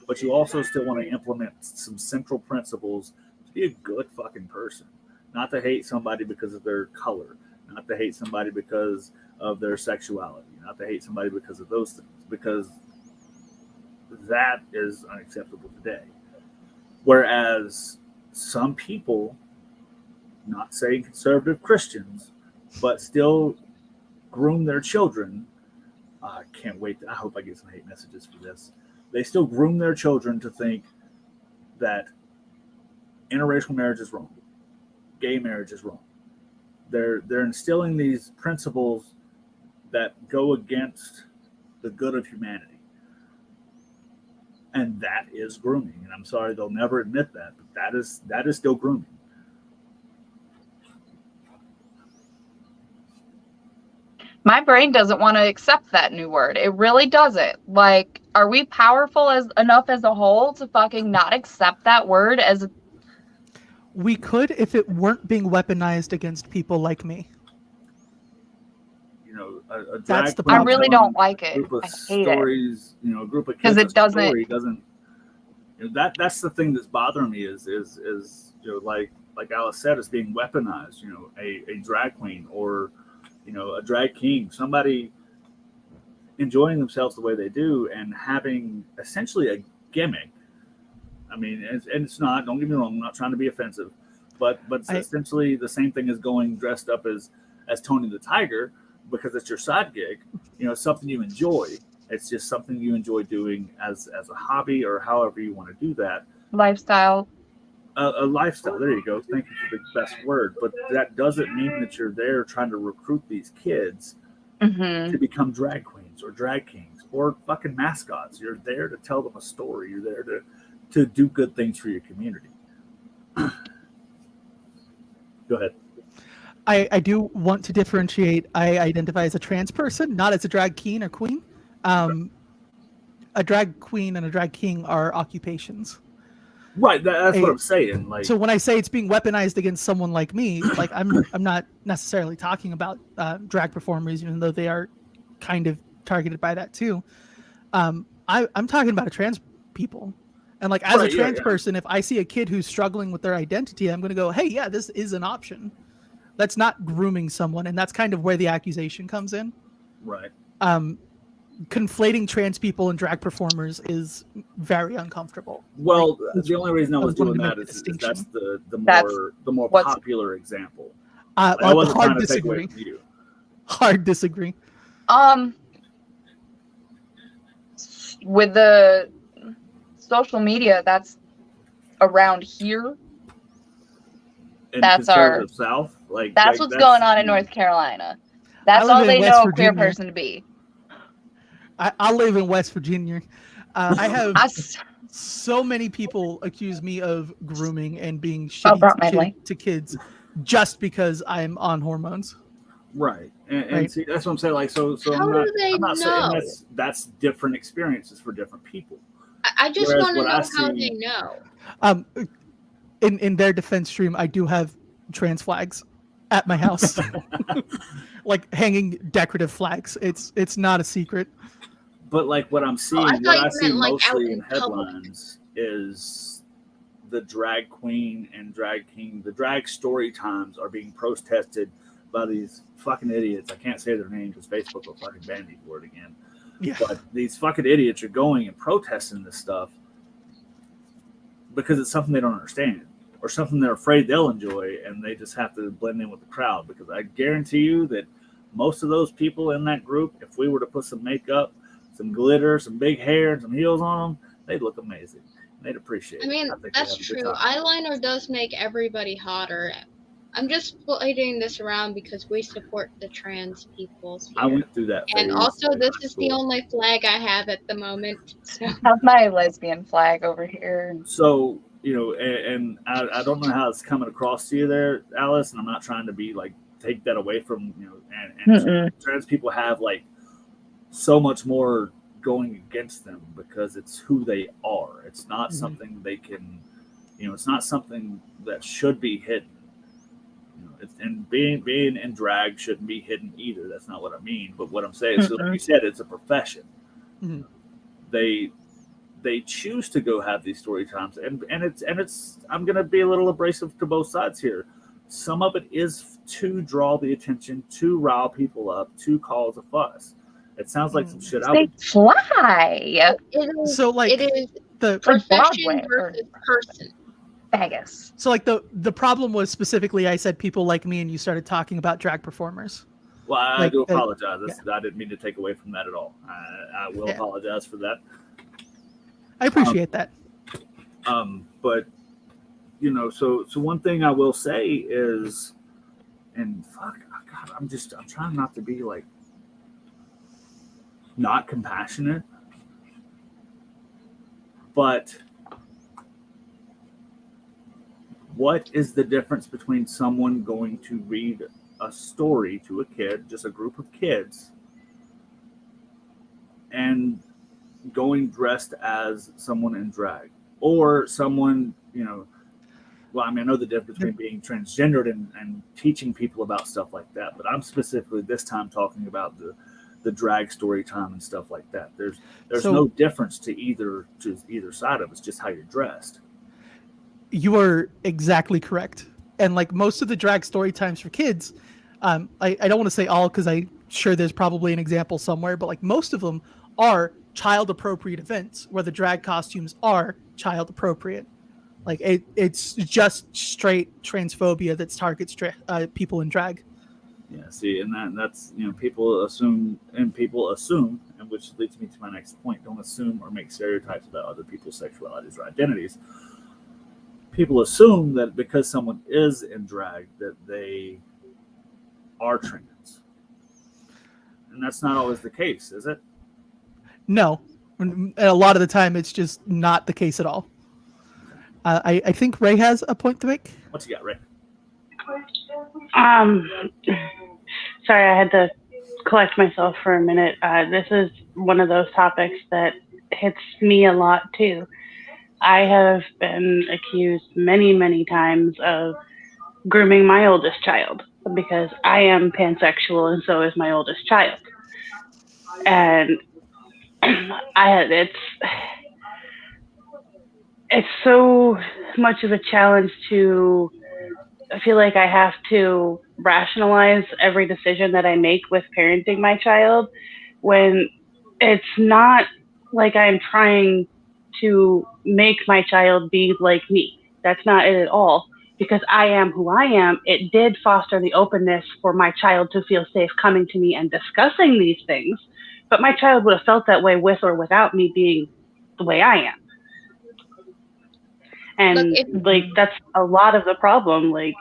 But you also still want to implement some central principles to be a good fucking person. Not to hate somebody because of their color, not to hate somebody because of their sexuality, not to hate somebody because of those things, because that is unacceptable today. Whereas some people, not saying conservative Christians, but still groom their children. I can't wait. I hope I get some hate messages for this. They still groom their children to think that interracial marriage is wrong, gay marriage is wrong. They're instilling these principles that go against the good of humanity. And that is grooming. And I'm sorry they'll never admit that, but that is still grooming. My brain doesn't want to accept that new word. It really doesn't. Like, are we powerful enough as a whole to fucking not accept that word as? We could if it weren't being weaponized against people like me. You know, a That's drag the queen I problem. really don't like it. group of I hate stories, you know, a group of kids. Because it doesn't. Story doesn't. You know, that's the thing that's bothering me is you know, like Alice said, is being weaponized. You know, a drag queen or, you know, a drag king, somebody enjoying themselves the way they do and having essentially a gimmick. I mean, and it's not. Don't get me wrong. I'm not trying to be offensive, but it's essentially the same thing as going dressed up as Tony the Tiger because it's your side gig. You know, something you enjoy. It's just something you enjoy doing as a hobby or however you want to do that. Lifestyle. A lifestyle. There you go. Thank you for the best word. But that doesn't mean that you're there trying to recruit these kids to become drag queens or drag kings or fucking mascots. You're there to tell them a story. You're there to do good things for your community. Go ahead. I do want to differentiate. I identify as a trans person, not as a drag king or queen. A drag queen and a drag king are occupations. Right, that's what I'm saying. Like, so when I say it's being weaponized against someone like me, like I'm not necessarily talking about drag performers, even though they are kind of targeted by that too. I'm talking about a trans people, and like as a trans person, if I see a kid who's struggling with their identity, I'm going to go, hey, yeah, this is an option. That's not grooming someone, and that's kind of where the accusation comes in. Right. Conflating trans people and drag performers is very uncomfortable. Well, the only reason I was doing that is that's the more popular example. I wasn't trying to take away from you. Hard disagree. With the social media that's around here, in That's our- conservative South. Like That's what's going on in North Carolina. That's live all in they West know a queer Virginia. person to be. I live in West Virginia. I have Us. so many people accuse me of grooming and being Oh, shitty brought my way. to kids just because I'm on hormones. Right, and Right. see, that's what I'm saying. Like, so How I'm not, do they I'm not saying know? that's different experiences for different people. I just Whereas want to what know I how see- they know. In their defense stream, I do have trans flags at my house, like hanging decorative flags. It's not a secret. But like what I'm seeing, thought what you I see meant, like, out mostly in in public. headlines is the drag queen and drag king, the drag story times are being protested by these fucking idiots. I can't say their names because Facebook will fucking ban me for it again. Yeah. But these fucking idiots are going and protesting this stuff because it's something they don't understand or something they're afraid they'll enjoy, and they just have to blend in with the crowd. Because I guarantee you that most of those people in that group, if we were to put some makeup, some glitter, some big hair, and some heels on them, they'd look amazing. They'd appreciate it. I mean, think they'd that's have a good true. time. Eyeliner does make everybody hotter. I'm just splitting this around because we support the trans peoples I here. went through that phase. And also, in this high is the school. only flag I have at the moment. So Have my lesbian flag over here. So, you know, and I don't know how it's coming across to you there, Alice, and I'm not trying to be like take that away from, you know, and Mm-mm. trans people have like so much more going against them because it's who they are. It's not something they can, you know, it's not something that should be hidden. You know, and being in drag shouldn't be hidden either. That's not what I mean. But what I'm saying is, so like you said, it's a profession. Mhm. They choose to go have these story times, and it's I'm gonna be a little abrasive to both sides here. Some of it is to draw the attention, to rile people up, to cause a fuss. It sounds like some shit I They would. fly. it is, So like it is the Like profession Broadway or- versus person. Vegas. so like the problem was specifically I said people like me and you started talking about drag performers. Well, I Like, do apologize. I didn't mean to take away from that at all. I will Yeah. apologize for that. I appreciate that. But you know, so one thing I will say is, and fuck, God, I'm trying not to be like not compassionate, but what is the difference between someone going to read a story to a kid, just a group of kids, and going dressed as someone in drag, or someone, you know, well, I mean, I know the difference between being transgendered and teaching people about stuff like that, but I'm specifically this time talking about the drag story time and stuff like that. There's So- no difference to either side of it. It's just how you're dressed. You are exactly correct. And like most of the drag story times for kids, I don't want to say all because I'm sure there's probably an example somewhere, but like most of them are child appropriate events where the drag costumes are child appropriate. Like it's just straight transphobia that targets people in drag. Yeah, see, and that's, you know, people assume, and which leads me to my next point. Don't assume or make stereotypes about other people's sexualities or identities. People assume that because someone is in drag that they are trans, and that's not always the case, is it? No, and a lot of the time it's just not the case at all. I think Ray has a point to make. What you got, Ray? Sorry, I had to collect myself for a minute. This is one of those topics that hits me a lot too. I have been accused many, many times of grooming my oldest child because I am pansexual and so is my oldest child. And it's so much of a challenge to, I feel like I have to rationalize every decision that I make with parenting my child when it's not like I'm trying to make my child be like me. That's not it at all. Because I am who I am, it did foster the openness for my child to feel safe coming to me and discussing these things. But my child would have felt that way with or without me being the way I am. And Look, like that's a lot of the problem. Like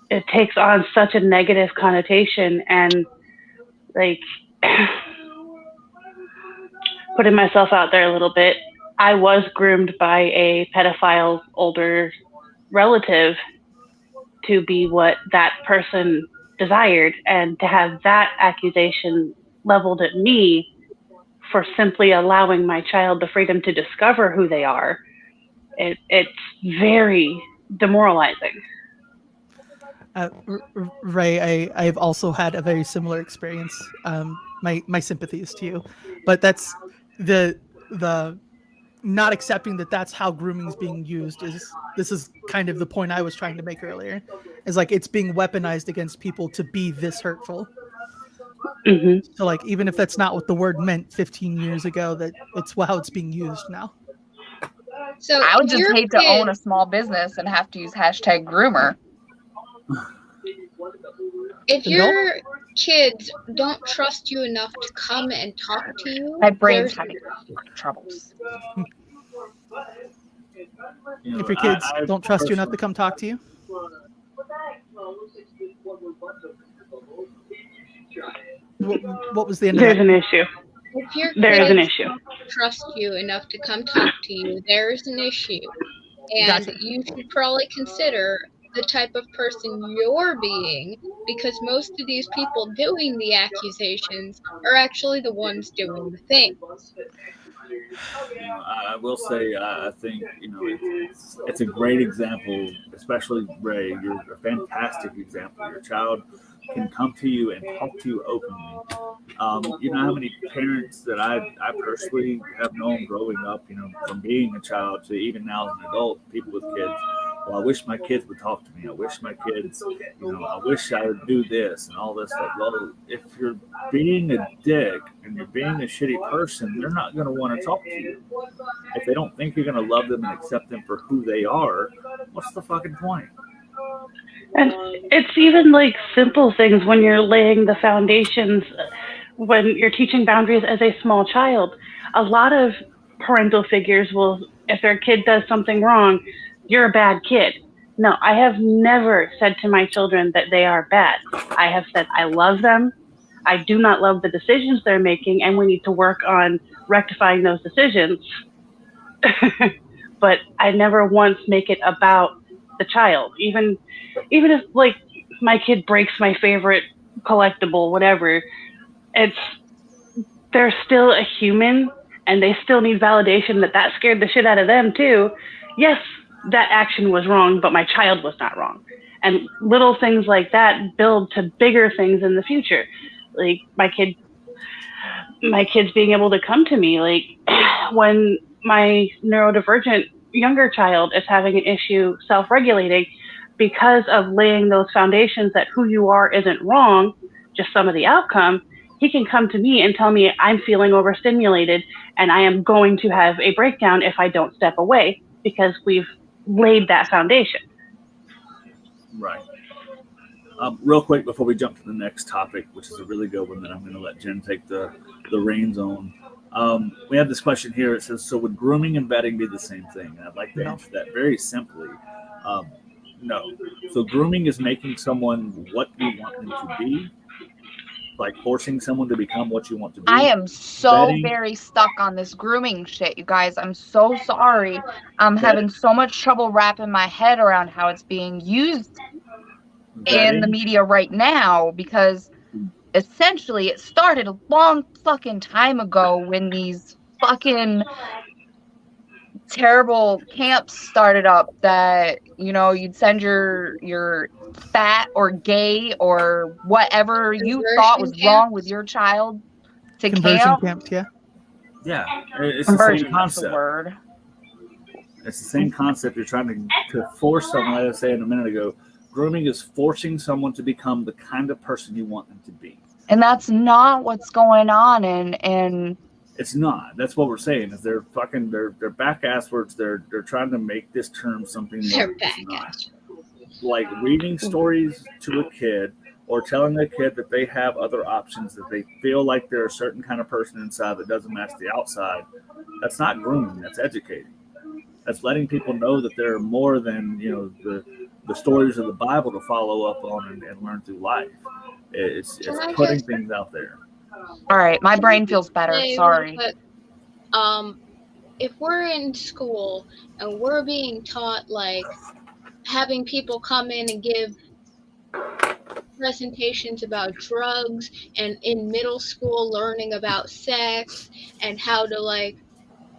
it takes on such a negative connotation, and like putting myself out there a little bit, I was groomed by a pedophile older relative to be what that person desired, and to have that accusation leveled at me for simply allowing my child the freedom to discover who they are, it's very demoralizing. Ray, I've also had a very similar experience. My sympathies to you, but that's the not accepting that that's how grooming is being used. This is kind of the point I was trying to make earlier. Is like it's being weaponized against people to be this hurtful. Mm-hmm. So like even if that's not what the word meant 15 years ago, that it's how it's being used now. So I would if just your hate to kid- own a small business and have to use hashtag groomer. If Then your kids don't trust you enough to come and talk to you, My brain's there's- having troubles. You know, If your kids I don't trust you enough to come talk to you, what was the end of There's that? an issue. if your There is an kids issue. don't trust you enough to come talk to you, there's an issue. And Gotcha. you should probably consider the type of person you're being, because most of these people doing the accusations are actually the ones doing the things. You know, I will say, I think, you know, it's a great example, especially Ray. You're a fantastic example. Your child can come to you and talk to you openly. You know how many parents that I personally have known growing up, you know, from being a child to even now as an adult, people with kids. Well, I wish my kids would talk to me. I wish my kids, you know, I wish I would do this and all this stuff. Well, if you're being a dick and you're being a shitty person, they're not going to want to talk to you. If they don't think you're going to love them and accept them for who they are, what's the fucking point? And it's even like simple things when you're laying the foundations, when you're teaching boundaries as a small child. A lot of parental figures will, if their kid does something wrong, you're a bad kid. No, I have never said to my children that they are bad. I have said I love them. I do not love the decisions they're making, and we need to work on rectifying those decisions. But I never once make it about the child. Even if like my kid breaks my favorite collectible, whatever, they're still a human, and they still need validation that scared the shit out of them too. Yes, that action was wrong, but my child was not wrong. And little things like that build to bigger things in the future. Like my kids being able to come to me, like when my neurodivergent younger child is having an issue self-regulating, because of laying those foundations that who you are isn't wrong, just some of the outcome, he can come to me and tell me I'm feeling overstimulated and I am going to have a breakdown if I don't step away, because we've laid that foundation. Right. Real quick before we jump to the next topic, which is a really good one that I'm going to let Jen take the reins on. We have this question here. It says, so would grooming and vetting be the same thing? And I'd like to answer that very simply. No. So grooming is making someone what you want them to be, like forcing someone to become what you want to be. I am so Vetting- very stuck on this grooming shit, you guys. I'm so sorry. I'm having so much trouble wrapping my head around how it's being used in the vetting- media right now, because essentially it started a long fucking time ago when these fucking terrible camps started up that, you know, you'd send your fat or gay or whatever you thought was wrong with your child to Conversion camp. camps, yeah. Yeah, it's the Conversion, same that's the concept. word. It's the same concept. You're trying to force someone, like I was saying a minute ago, grooming is forcing someone to become the kind of person you want them to be. And that's not what's going on. And It's not. That's what we're saying. Is they're back asswards. They're trying to make this term something more They're than back it's not. at Like reading stories to a kid or telling a kid that they have other options, that they feel like they're a certain kind of person inside that doesn't match the outside. That's not grooming. That's educating. That's letting people know that there are more than the stories of the Bible to follow up on and learn through life. It's Can I putting just- things out there. All right, my brain feels better. Hey, Sorry. but, if we're in school and we're being taught, like, having people come in and give presentations about drugs, and in middle school learning about sex and how to, like,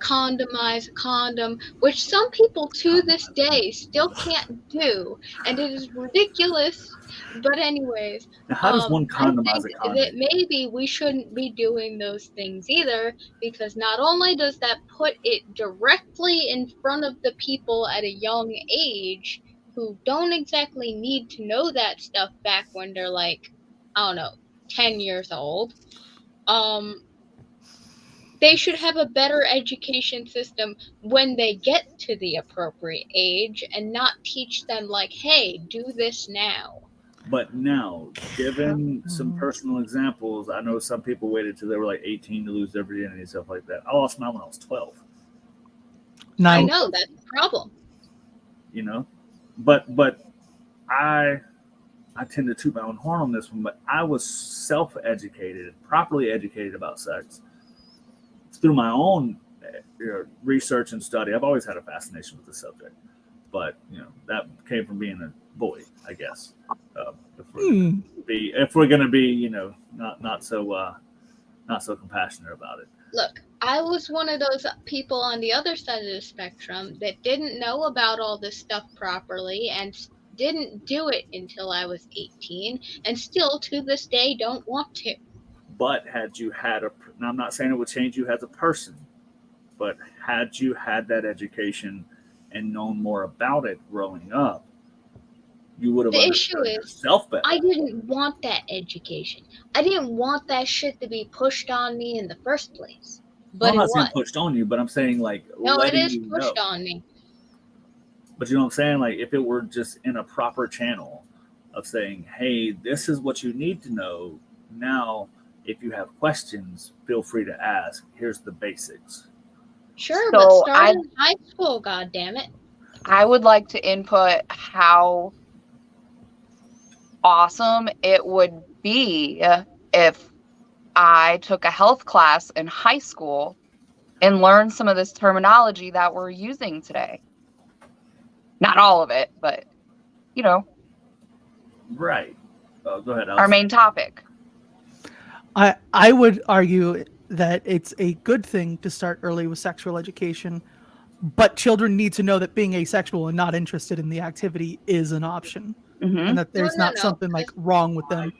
condomize a condom, which some people to this day still can't do, and it is ridiculous. But anyways, Now, how does one I condomize a think condom? that maybe we shouldn't be doing those things either, because not only does that put it directly in front of the people at a young age who don't exactly need to know that stuff back when they're like, I don't know, 10 years old. They should have a better education system when they get to the appropriate age and not teach them, like, hey, do this now. But now, given some personal examples, I know some people waited till they were like 18 to lose their virginity and stuff like that. I lost mine when I was 12. I Nine. know, that's the problem. But I tend to toot my own horn on this one, but I was self-educated, properly educated about sex through my own research and study. I've always had a fascination with the subject, but that came from being a boy, I guess. If we're gonna be, not so compassionate about it. Look, I was one of those people on the other side of the spectrum that didn't know about all this stuff properly and didn't do it until I was 18, and still to this day don't want to. But had you had now I'm not saying it would change you as a person, but had you had that education and known more about it growing up, you would have The issue understood is, yourself better. I didn't want that education. I didn't want that shit to be pushed on me in the first place. But I'm not it saying was. pushed on you, but I'm saying like No, it letting is you pushed know. on me. But you know what I'm saying? Like if it were just in a proper channel of saying, hey, this is what you need to know. Now, if you have questions, feel free to ask. Here's the basics. Sure, So but start in high school, goddammit. I would like to input how awesome it would be if I took a health class in high school and learned some of this terminology that we're using today. Not all of it, but, Right. Go ahead, our Alex. main topic. I would argue that it's a good thing to start early with sexual education, but children need to know that being asexual and not interested in the activity is an option, and that there's not something like wrong with them.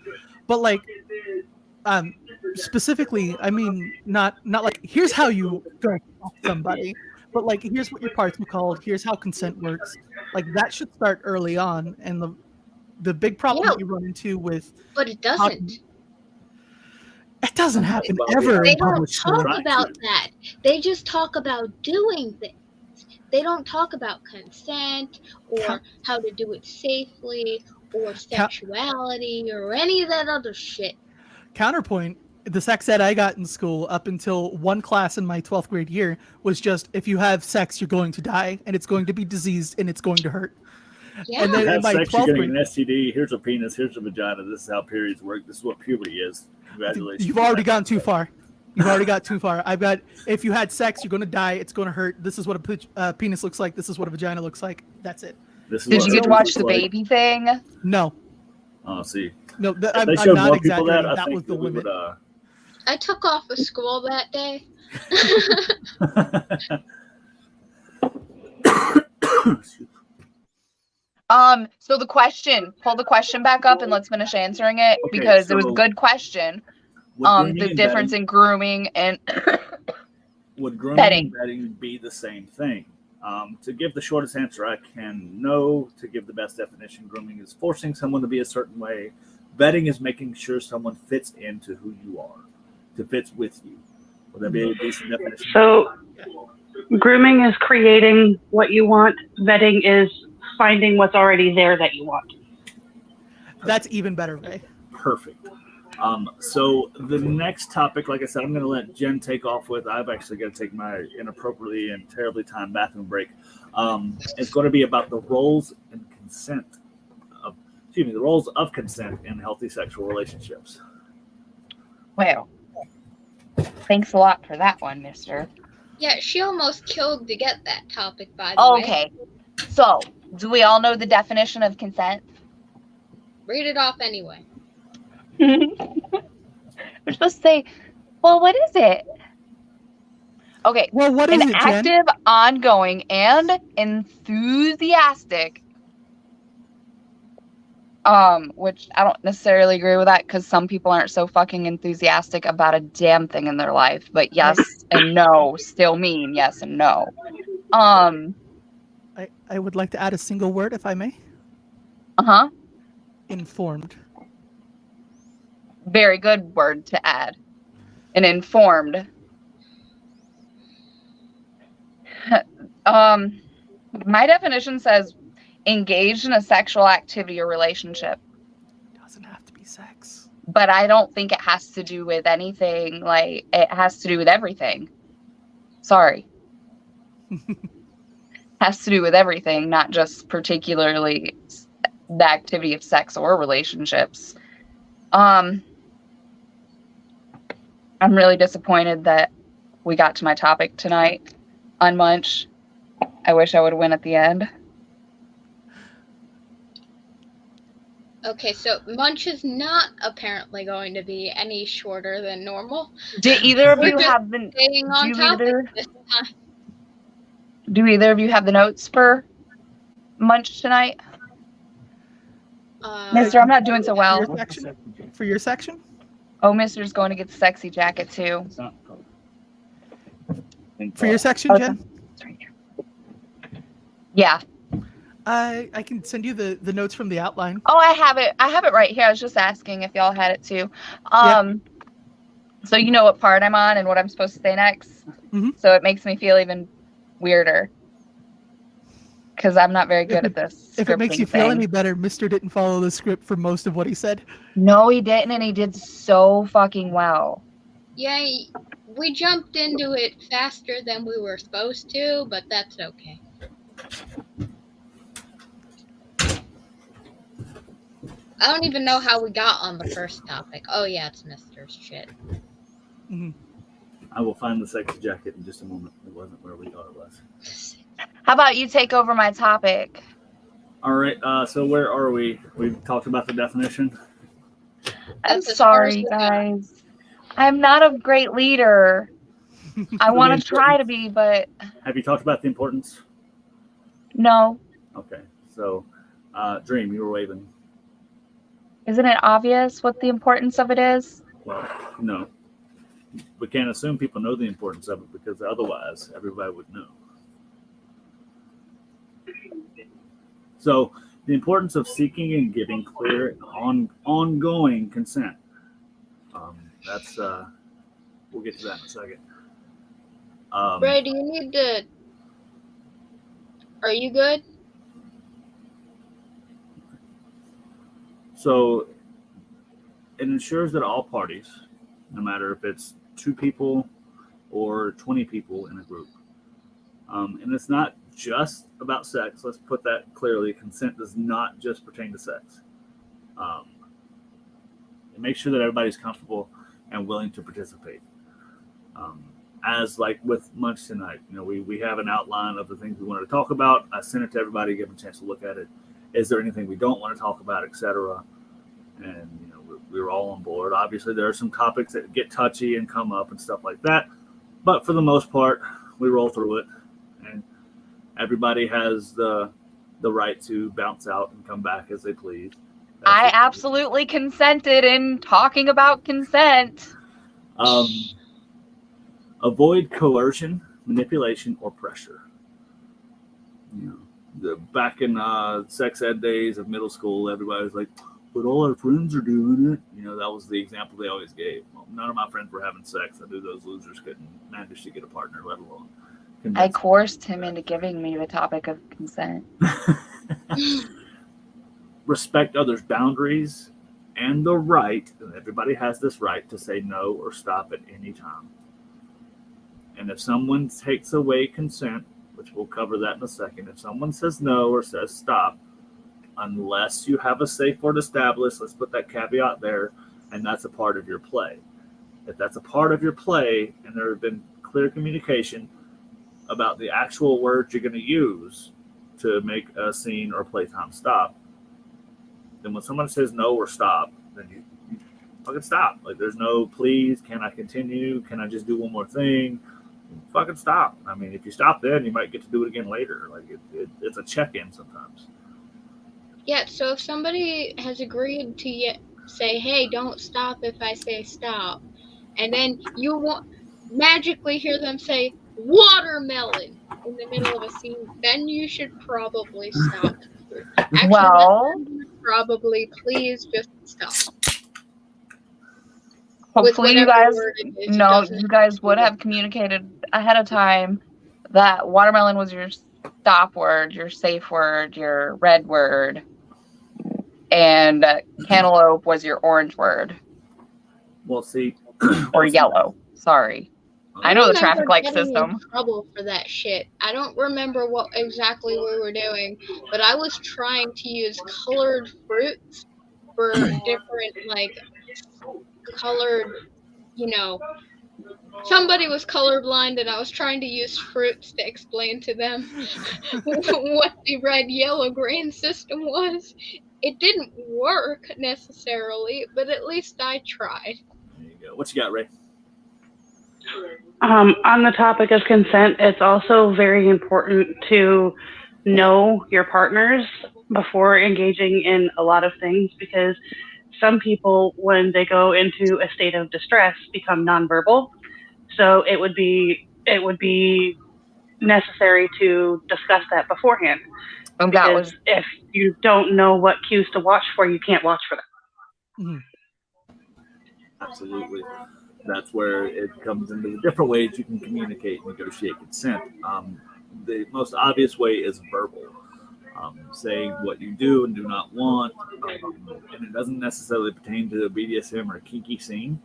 But like, specifically, I mean, not like here's how you go off somebody, but like here's what your parts are called. Here's how consent works. Like that should start early on, and the big problem that you run into with, but it doesn't. It doesn't happen ever They in don't public school. talk about that. They just talk about doing things. They don't talk about consent or how to do it safely or sexuality or any of that other shit. Counterpoint, the sex ed I got in school up until one class in my 12th grade year was just, if you have sex, you're going to die, and it's going to be diseased, and it's going to hurt. Yeah. And then You in have my sex, you're 12th getting grade, an STD. Here's a penis. Here's a vagina. This is how periods work. This is what puberty is. Congratulations. you've already gone too far. You've already got too far. I've got, if you had sex, you're going to die. It's going to hurt. This is what a penis looks like. This is what a vagina looks like. That's it. Did you get to watch the baby thing? No. Oh, see. No, I'm They showed not more people that. exaggerating. I That think was the we limit. would. I took off of school that day. So the question, pull the question back up and let's finish answering it, Okay, because it was so a good question. Would grooming The and difference bedding- in grooming and would grooming bedding. and bedding be the same thing? To give the shortest answer I can, no. To give the best definition, grooming is forcing someone to be a certain way. Bedding is making sure someone fits into who you are, to fit with you. Would that be a decent definition? So grooming is creating what you want. Vetting is finding what's already there that you want. That's even better, Ray. Perfect. So the next topic, like I said, I'm going to let Jen take off with. I've actually got to take my inappropriately and terribly timed bathroom break. It's going to be about the roles and consent. The roles of consent in healthy sexual relationships. Well, thanks a lot for that one, mister. Yeah, she almost killed to get that topic, by the way. Okay, so do we all know the definition of consent? Read it off anyway. We're supposed to say, well, what is it? Okay, Well, what is an it, Jen? active, ongoing, and enthusiastic. Which I don't necessarily agree with that because some people aren't so fucking enthusiastic about a damn thing in their life. But yes and no still mean yes and no. I would like to add a single word, if I may. Uh-huh. Informed. Very good word to add. An informed. My definition says engaged in a sexual activity or relationship. Doesn't have to be sex. But I don't think it has to do with anything. Like, it has to do with everything. Sorry. Has to do with everything, not just particularly the activity of sex or relationships. I'm really disappointed that we got to my topic tonight on Munch. I wish I would win at the end. Okay, so Munch is not apparently going to be any shorter than normal. Do either of We're you just have the Staying on topic this time. do either of you have the notes for Munch tonight? Mister, I'm not doing so well. For your section? Oh, Mister's going to get the sexy jacket too. For your section, Okay. Jen? Yeah. I can send you the notes from the outline. Oh, I have it. I have it right here. I was just asking if y'all had it too. So you know what part I'm on and what I'm supposed to say next. Mhm. So it makes me feel even weirder because I'm not very good at this. If it makes you scripting feel thing. any better, Mister didn't follow the script for most of what he said. No, he didn't, and he did so fucking well. Yeah, we jumped into it faster than we were supposed to, but that's okay. I don't even know how we got on the first topic. Oh yeah, it's Mister's shit. Mm-hmm. I will find the sexy jacket in just a moment. It wasn't where we thought it was. How about you take over my topic? All right. So where are we? We've talked about the definition. I'm That's as far as sorry, we got. guys. I'm not a great leader. I want to try to be, but Have you talked about the importance? no. Okay. So, Dream, you were waving. Isn't it obvious what the importance of it is? Well, no. We can't assume people know the importance of it because otherwise everybody would know. So, the importance of seeking and giving clear and ongoing consent. That's we'll get to that in a second. Ray, do you need to? Are you good? So it ensures that all parties, no matter if it's 2 people or 20 people in a group, and it's not just about sex. Let's put that clearly. Consent does not just pertain to sex. It makes sure that everybody's comfortable and willing to participate. As like with Munch tonight, we have an outline of the things we wanted to talk about. I sent it to everybody, give them a chance to look at it. Is there anything we don't want to talk about, etc.? And we were all on board. Obviously, there are some topics that get touchy and come up and stuff like that, but for the most part, we roll through it, and everybody has the right to bounce out and come back as they please. I absolutely consented in talking about consent. Avoid coercion, manipulation, or pressure. Back in sex ed days of middle school, everybody was like, but all our friends are doing it. That was the example they always gave. Well, none of my friends were having sex. I knew those losers couldn't manage to get a partner, let alone convince I coerced him into giving me the topic of consent. Respect others' boundaries and the right, and everybody has this right to say no or stop at any time. And if someone takes away consent, which we'll cover that in a second, if someone says no or says stop, unless you have a safe word established, let's put that caveat there, and that's a part of your play. If that's a part of your play and there have been clear communication about the actual words you're going to use to make a scene or playtime stop, then when someone says no or stop, then you fucking stop. Like, there's no please, can I continue? Can I just do one more thing? Fucking stop. I mean, if you stop then, you might get to do it again later. Like, it's a check-in sometimes. Yeah, so if somebody has agreed to say, hey, don't stop if I say stop, and then you won't magically hear them say watermelon in the middle of a scene, then you should probably stop. Actually, Well, probably please just stop. hopefully you guys you guys would have communicated ahead of time that watermelon was your stop word, your safe word, your red word, and cantaloupe was your orange word. Well, see, or yellow. Sorry. I know the traffic light system. In trouble for that shit. I don't remember what exactly we were doing, but I was trying to use colored fruits for different, like, colored, somebody was colorblind and I was trying to use fruits to explain to them what the red, yellow, green system was. It didn't work necessarily, but at least I tried. There you go. What you got, Ray? On the topic of consent, it's also very important to know your partners before engaging in a lot of things, because some people, when they go into a state of distress, become nonverbal. So it would be necessary to discuss that beforehand. Because if you don't know what cues to watch for, you can't watch for them. Absolutely. That's where it comes into the different ways you can communicate and negotiate consent. The most obvious way is verbal. Saying what you do and do not want. And it doesn't necessarily pertain to a BDSM or a kinky scene.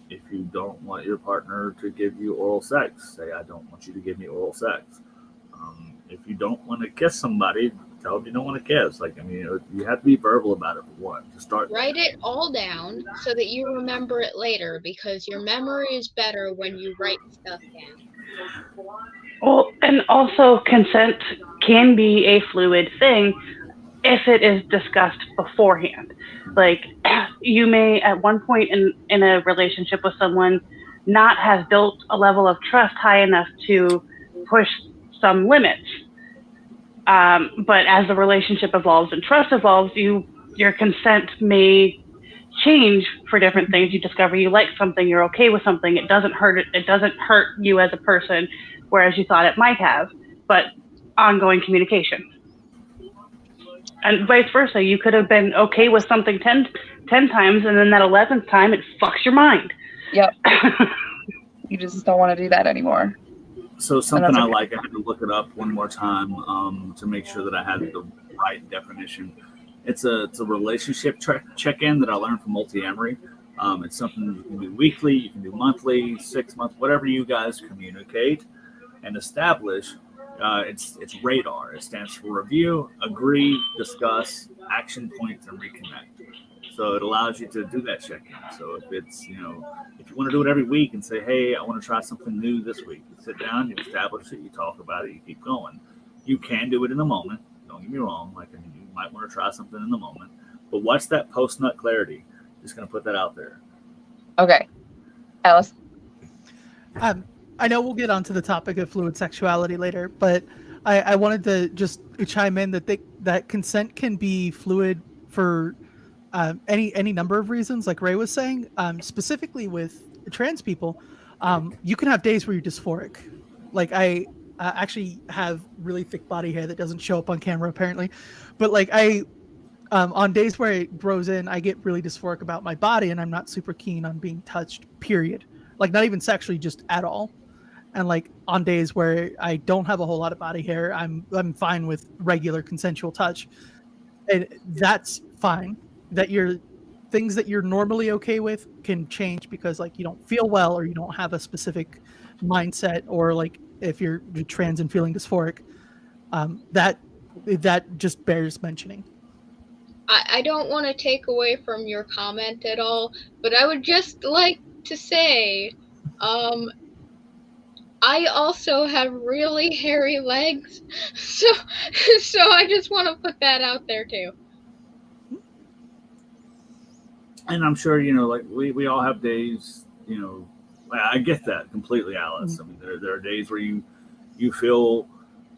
If you don't want your partner to give you oral sex, say, I don't want you to give me oral sex. If you don't want to kiss somebody, tell them you don't want to kiss. Like, I mean, you have to be verbal about it for one. To start. Write it all down so that you remember it later, because your memory is better when you write stuff down. Well, and also consent can be a fluid thing if it is discussed beforehand. Like, you may at one point in a relationship with someone not have built a level of trust high enough to push some limits. But as the relationship evolves and trust evolves, your consent may change for different things. You discover you like something, you're okay with something, it doesn't hurt you as a person, whereas you thought it might have, but ongoing communication. And vice versa, you could have been okay with something 10 times, and then that 11th time, it fucks your mind. Yep. You just don't want to do that anymore. So something I like, I had to look it up one more time to make sure that I had the right definition. It's a relationship check-in that I learned from Multi-Amory. It's something you can do weekly, you can do monthly, 6 months, whatever you guys communicate and establish. It's RADAR. It stands for review, agree, discuss, action points, and reconnect. So it allows you to do that check-in. So if it's, if you want to do it every week and say, hey, I want to try something new this week, you sit down, you establish it, you talk about it, you keep going. You can do it in the moment. Don't get me wrong. Like, you might want to try something in the moment, but watch that post-nut clarity. Just going to put that out there. Okay. Alice? I know we'll get onto the topic of fluid sexuality later, but I wanted to just chime in that consent can be fluid for any number of reasons, like Ray was saying. Specifically with trans people, you can have days where you're dysphoric. Like, I actually have really thick body hair that doesn't show up on camera apparently, but like on days where it grows in, I get really dysphoric about my body, and I'm not super keen on being touched, period. Like, not even sexually, just at all. And like on days where I don't have a whole lot of body hair, I'm fine with regular consensual touch, and that's fine. That you're things that you're normally okay with can change because like you don't feel well or you don't have a specific mindset, or like if you're trans and feeling dysphoric, that just bears mentioning. I don't want to take away from your comment at all, but I would just like to say, I also have really hairy legs, so I just want to put that out there too. And I'm sure, like we all have days, I get that completely, Alice. I mean, there are days where you feel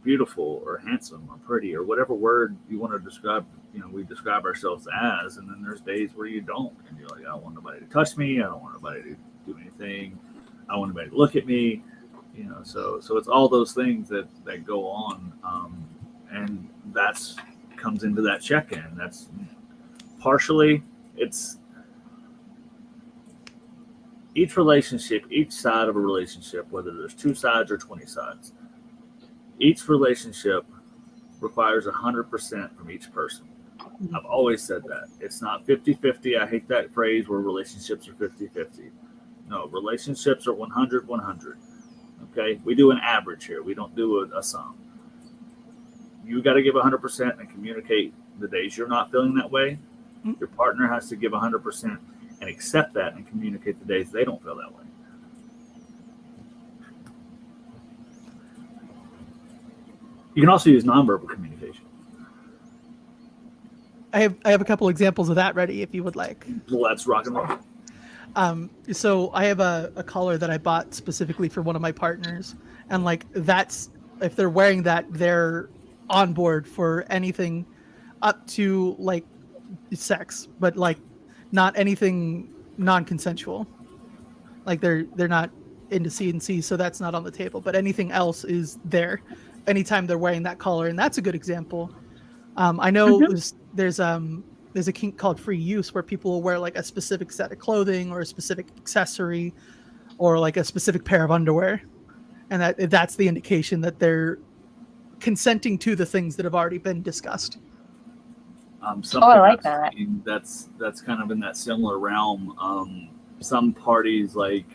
beautiful or handsome or pretty or whatever word you want to describe, we describe ourselves as, and then there's days where you don't, and you're like, I don't want nobody to touch me, I don't want nobody to do anything, I don't want nobody to look at me, so it's all those things that go on, and that's comes into that check-in. That's partially, it's each relationship, each side of a relationship, whether there's 2 sides or 20 sides, each relationship requires 100% from each person. I've always said that. It's not 50-50. I hate that phrase where relationships are 50-50. No, relationships are 100-100. Okay? We do an average here. We don't do a sum. You got to give 100% and communicate the days you're not feeling that way. Your partner has to give 100% and accept that and communicate the days they don't feel that way. You can also use nonverbal communication. I have a couple examples of that ready if you would like. Let's rock and roll. So I have a collar that I bought specifically for one of my partners, and like that's, if they're wearing that, they're on board for anything up to like sex, but like not anything non-consensual. Like they're not into C&C, so that's not on the table, but anything else is there anytime they're wearing that collar, and that's a good example. I know there's a kink called free use where people will wear like a specific set of clothing or a specific accessory or like a specific pair of underwear, and that's the indication that they're consenting to the things that have already been discussed. I like that. That's kind of in that similar realm. Some parties, like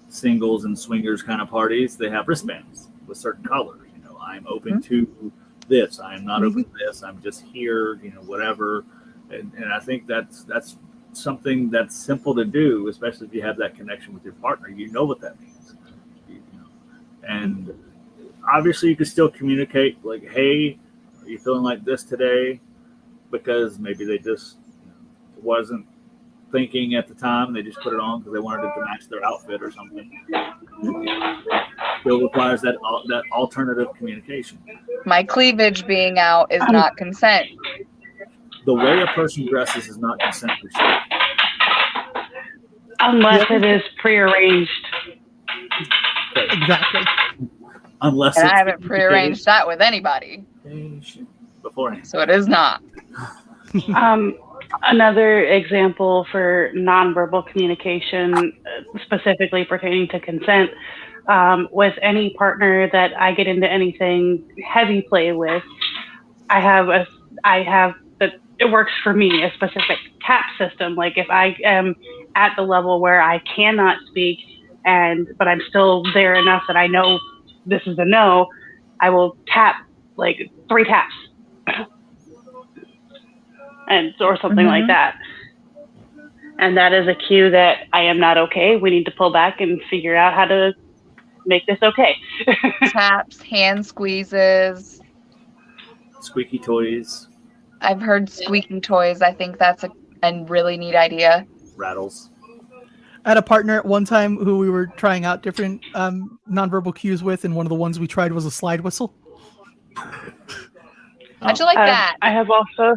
singles and swingers kind of parties, they have wristbands with certain colors. I'm open to this. I am not open to this. I'm just here. Whatever. And I think that's something that's simple to do, especially if you have that connection with your partner. You know what that means. And obviously, you can still communicate like, "Hey, are you feeling like this today?" Because maybe they just wasn't thinking at the time. They just put it on because they wanted it to match their outfit or something. Still requires that alternative communication. My cleavage being out is not consent. The way a person dresses is not consent for sure. Unless it is prearranged. Exactly. Unless and I haven't prearranged that with anybody beforehand. So it is not. Another example for nonverbal communication, specifically pertaining to consent, with any partner that I get into anything heavy play with, I have it works for me, a specific tap system. Like if I am at the level where I cannot speak, but I'm still there enough that I know this is a no, I will tap like 3 taps. Or something like that. And that is a cue that I am not okay. We need to pull back and figure out how to make this okay. Taps, hand squeezes. Squeaky toys. I've heard squeaking toys. I think that's a really neat idea. Rattles. I had a partner at one time who we were trying out different nonverbal cues with, and one of the ones we tried was a slide whistle. How'd you like that? I have also...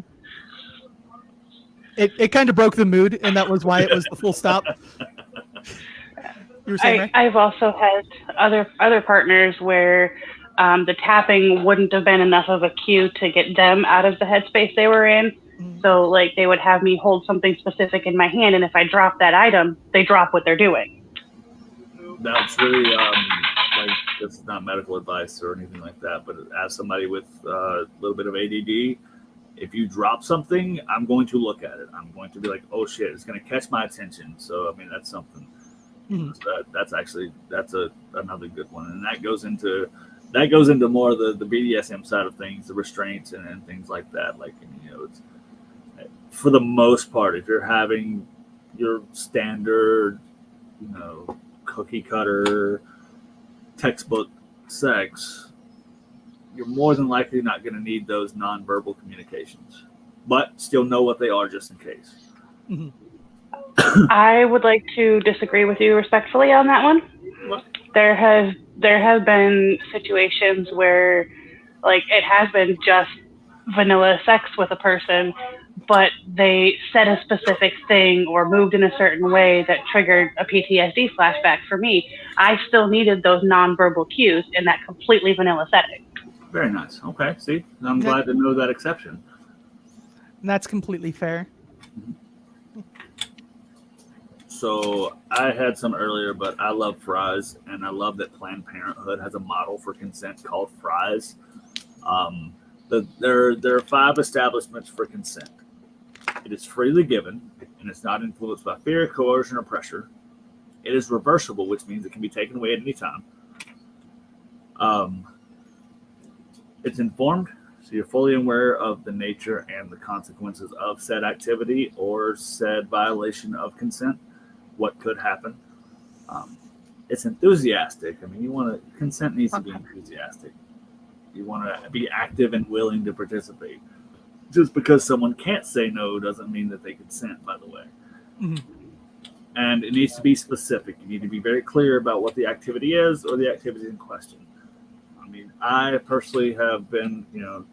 It kind of broke the mood, and that was why it was the full stop. You were saying, right? I've also had other partners where the tapping wouldn't have been enough of a cue to get them out of the headspace they were in. So like they would have me hold something specific in my hand, and if I drop that item, they drop what they're doing. That's really like, it's not medical advice or anything like that, but as somebody with a little bit of ADD, If you drop something, I'm going to look at it. I'm going to be like, oh shit, it's going to catch my attention. So I mean, that's something. Mhm. That's another good one, and that goes into more of the BDSM side of things, the restraints and things like that. Like, you know, it's, for the most part, if you're having your standard, you know, cookie cutter textbook sex, you're more than likely not going to need those nonverbal communications, but still know what they are just in case. Mhm. I would like to disagree with you respectfully on that one. What? There have been situations where, like, it has been just vanilla sex with a person, but they said a specific thing or moved in a certain way that triggered a PTSD flashback for me. I still needed those nonverbal cues in that completely vanilla setting. Very nice. Okay, see, I'm Okay. glad to know that exception. And that's completely fair. So I had some earlier, but I love fries, and I love that Planned Parenthood has a model for consent called fries. There are 5 establishments for consent. It is freely given, and it's not influenced by fear, coercion, or pressure. It is reversible, which means it can be taken away at any time. It's informed, so you're fully aware of the nature and the consequences of said activity or said violation of consent, what could happen. It's enthusiastic. I mean, consent needs to be enthusiastic. You want to be active and willing to participate. Just because someone can't say no doesn't mean that they consent, by the way. Mhm. And it needs to be specific. You need to be very clear about what the activity is or the activity in question. I mean, I personally have been, you know,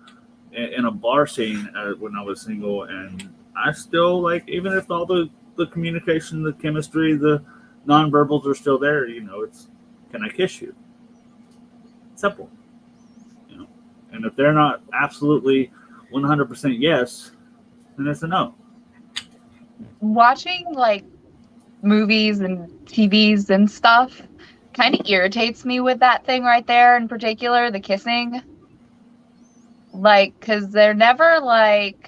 in a bar scene when I was single, and I still, like, even if all the communication, the chemistry, the nonverbals are still there, you know, it's, can I kiss you? Simple. You know, and if they're not absolutely 100% yes, then it's a no. Watching like movies and TVs and stuff kind of irritates me with that thing right there in particular, the kissing. Like, because they're never like,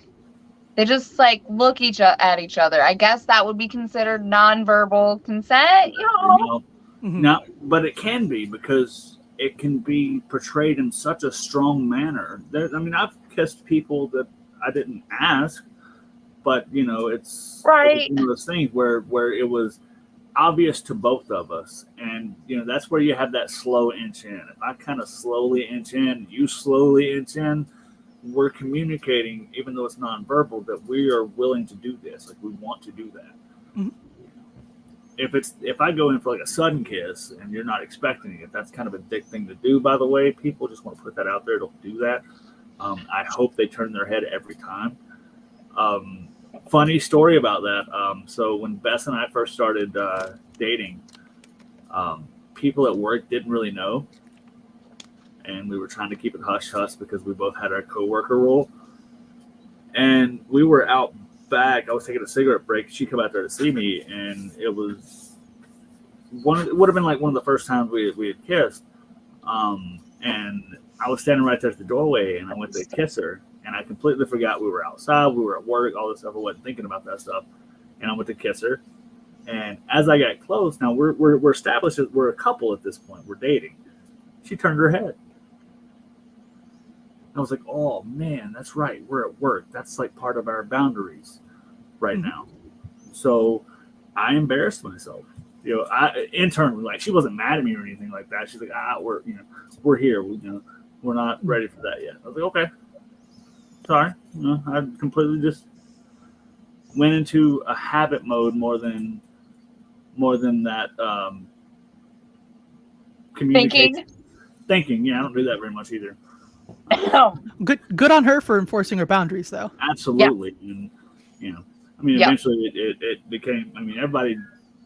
they just like look at each other. I guess that would be considered nonverbal consent, you know? You know? Mhm. Now, but it can be, because it can be portrayed in such a strong manner. I mean, I've kissed people that I didn't ask, but you know, it's Right. one of those things where it was obvious to both of us, and you know, that's where you have that slow inch in. If I kind of slowly inch in, you slowly inch in, we're communicating, even though it's nonverbal, that we are willing to do this. Like, we want to do that. Mhm. If I go in for like a sudden kiss and you're not expecting it, that's kind of a dick thing to do, by the way. People just want to put that out there. Don't do that. I hope they turn their head every time. Funny story about that. So when Bess and I first started dating, people at work didn't really know, and we were trying to keep it hush hush because we both had our coworker rule. And we were out back. I was taking a cigarette break. She came out there to see me, and it would have been like one of the first times we had kissed. And I was standing right there at the doorway, and I went to kiss her, and I completely forgot we were outside, we were at work, all this stuff. I wasn't thinking about that stuff, and I went to kiss her. And as I got close, now we're established that we're a couple at this point. We're dating. She turned her head. I was like, oh man, that's right. We're at work. That's like part of our boundaries right now. So I embarrassed myself. You know, I internally, like, she wasn't mad at me or anything like that. She's like, we're here. We're not ready for that yet. I was like, okay, sorry. You know, I completely just went into a habit mode more than that. Thinking. Yeah, I don't do that very much either. Good on her for enforcing her boundaries, though. Absolutely. Yeah. And, you know, I mean, eventually it became, I mean, everybody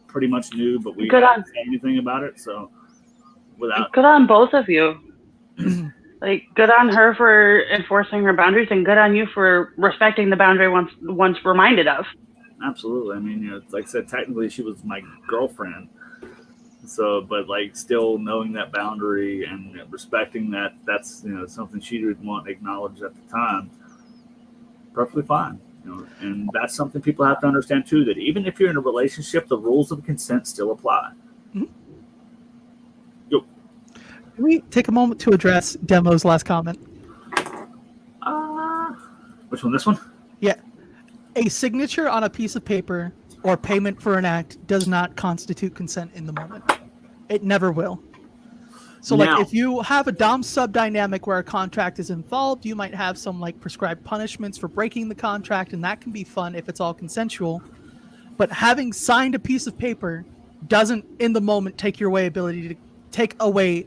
pretty much knew, but we didn't say anything about it. So good on both of you. Like, good on her for enforcing her boundaries, and good on you for respecting the boundary once reminded of. Absolutely. I mean, you know, like I said, technically she was my girlfriend. So, but like, still knowing that boundary and respecting that, that's, you know, something she didn't want acknowledged at the time. perfectly fine. And that's something people have to understand too, that even if you're in a relationship, the rules of consent still apply. Can we take a moment to address Demo's last comment? Which one? This one? Yeah. A signature on a piece of paper or payment for an act does not constitute consent in the moment. It never will. So, Now, if you have a dom-sub dynamic where a contract is involved, you might have some, prescribed punishments for breaking the contract, and that can be fun if it's all consensual. But having signed a piece of paper doesn't, in the moment, take away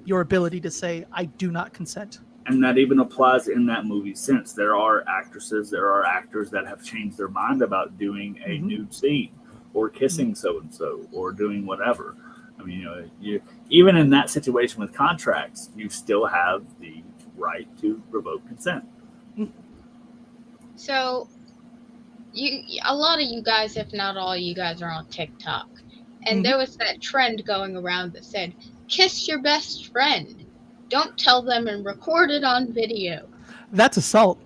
your ability to say, I do not consent. and that even applies in that movie since there are actresses, there are actors that have changed their mind about doing a nude scene or kissing so-and-so or doing whatever. I mean, you even in that situation with contracts, you still have the right to revoke consent. So, a lot of you guys, if not all you guys, are on TikTok. And there was that trend going around that said, kiss your best friend. Don't tell them and record it on video. That's assault.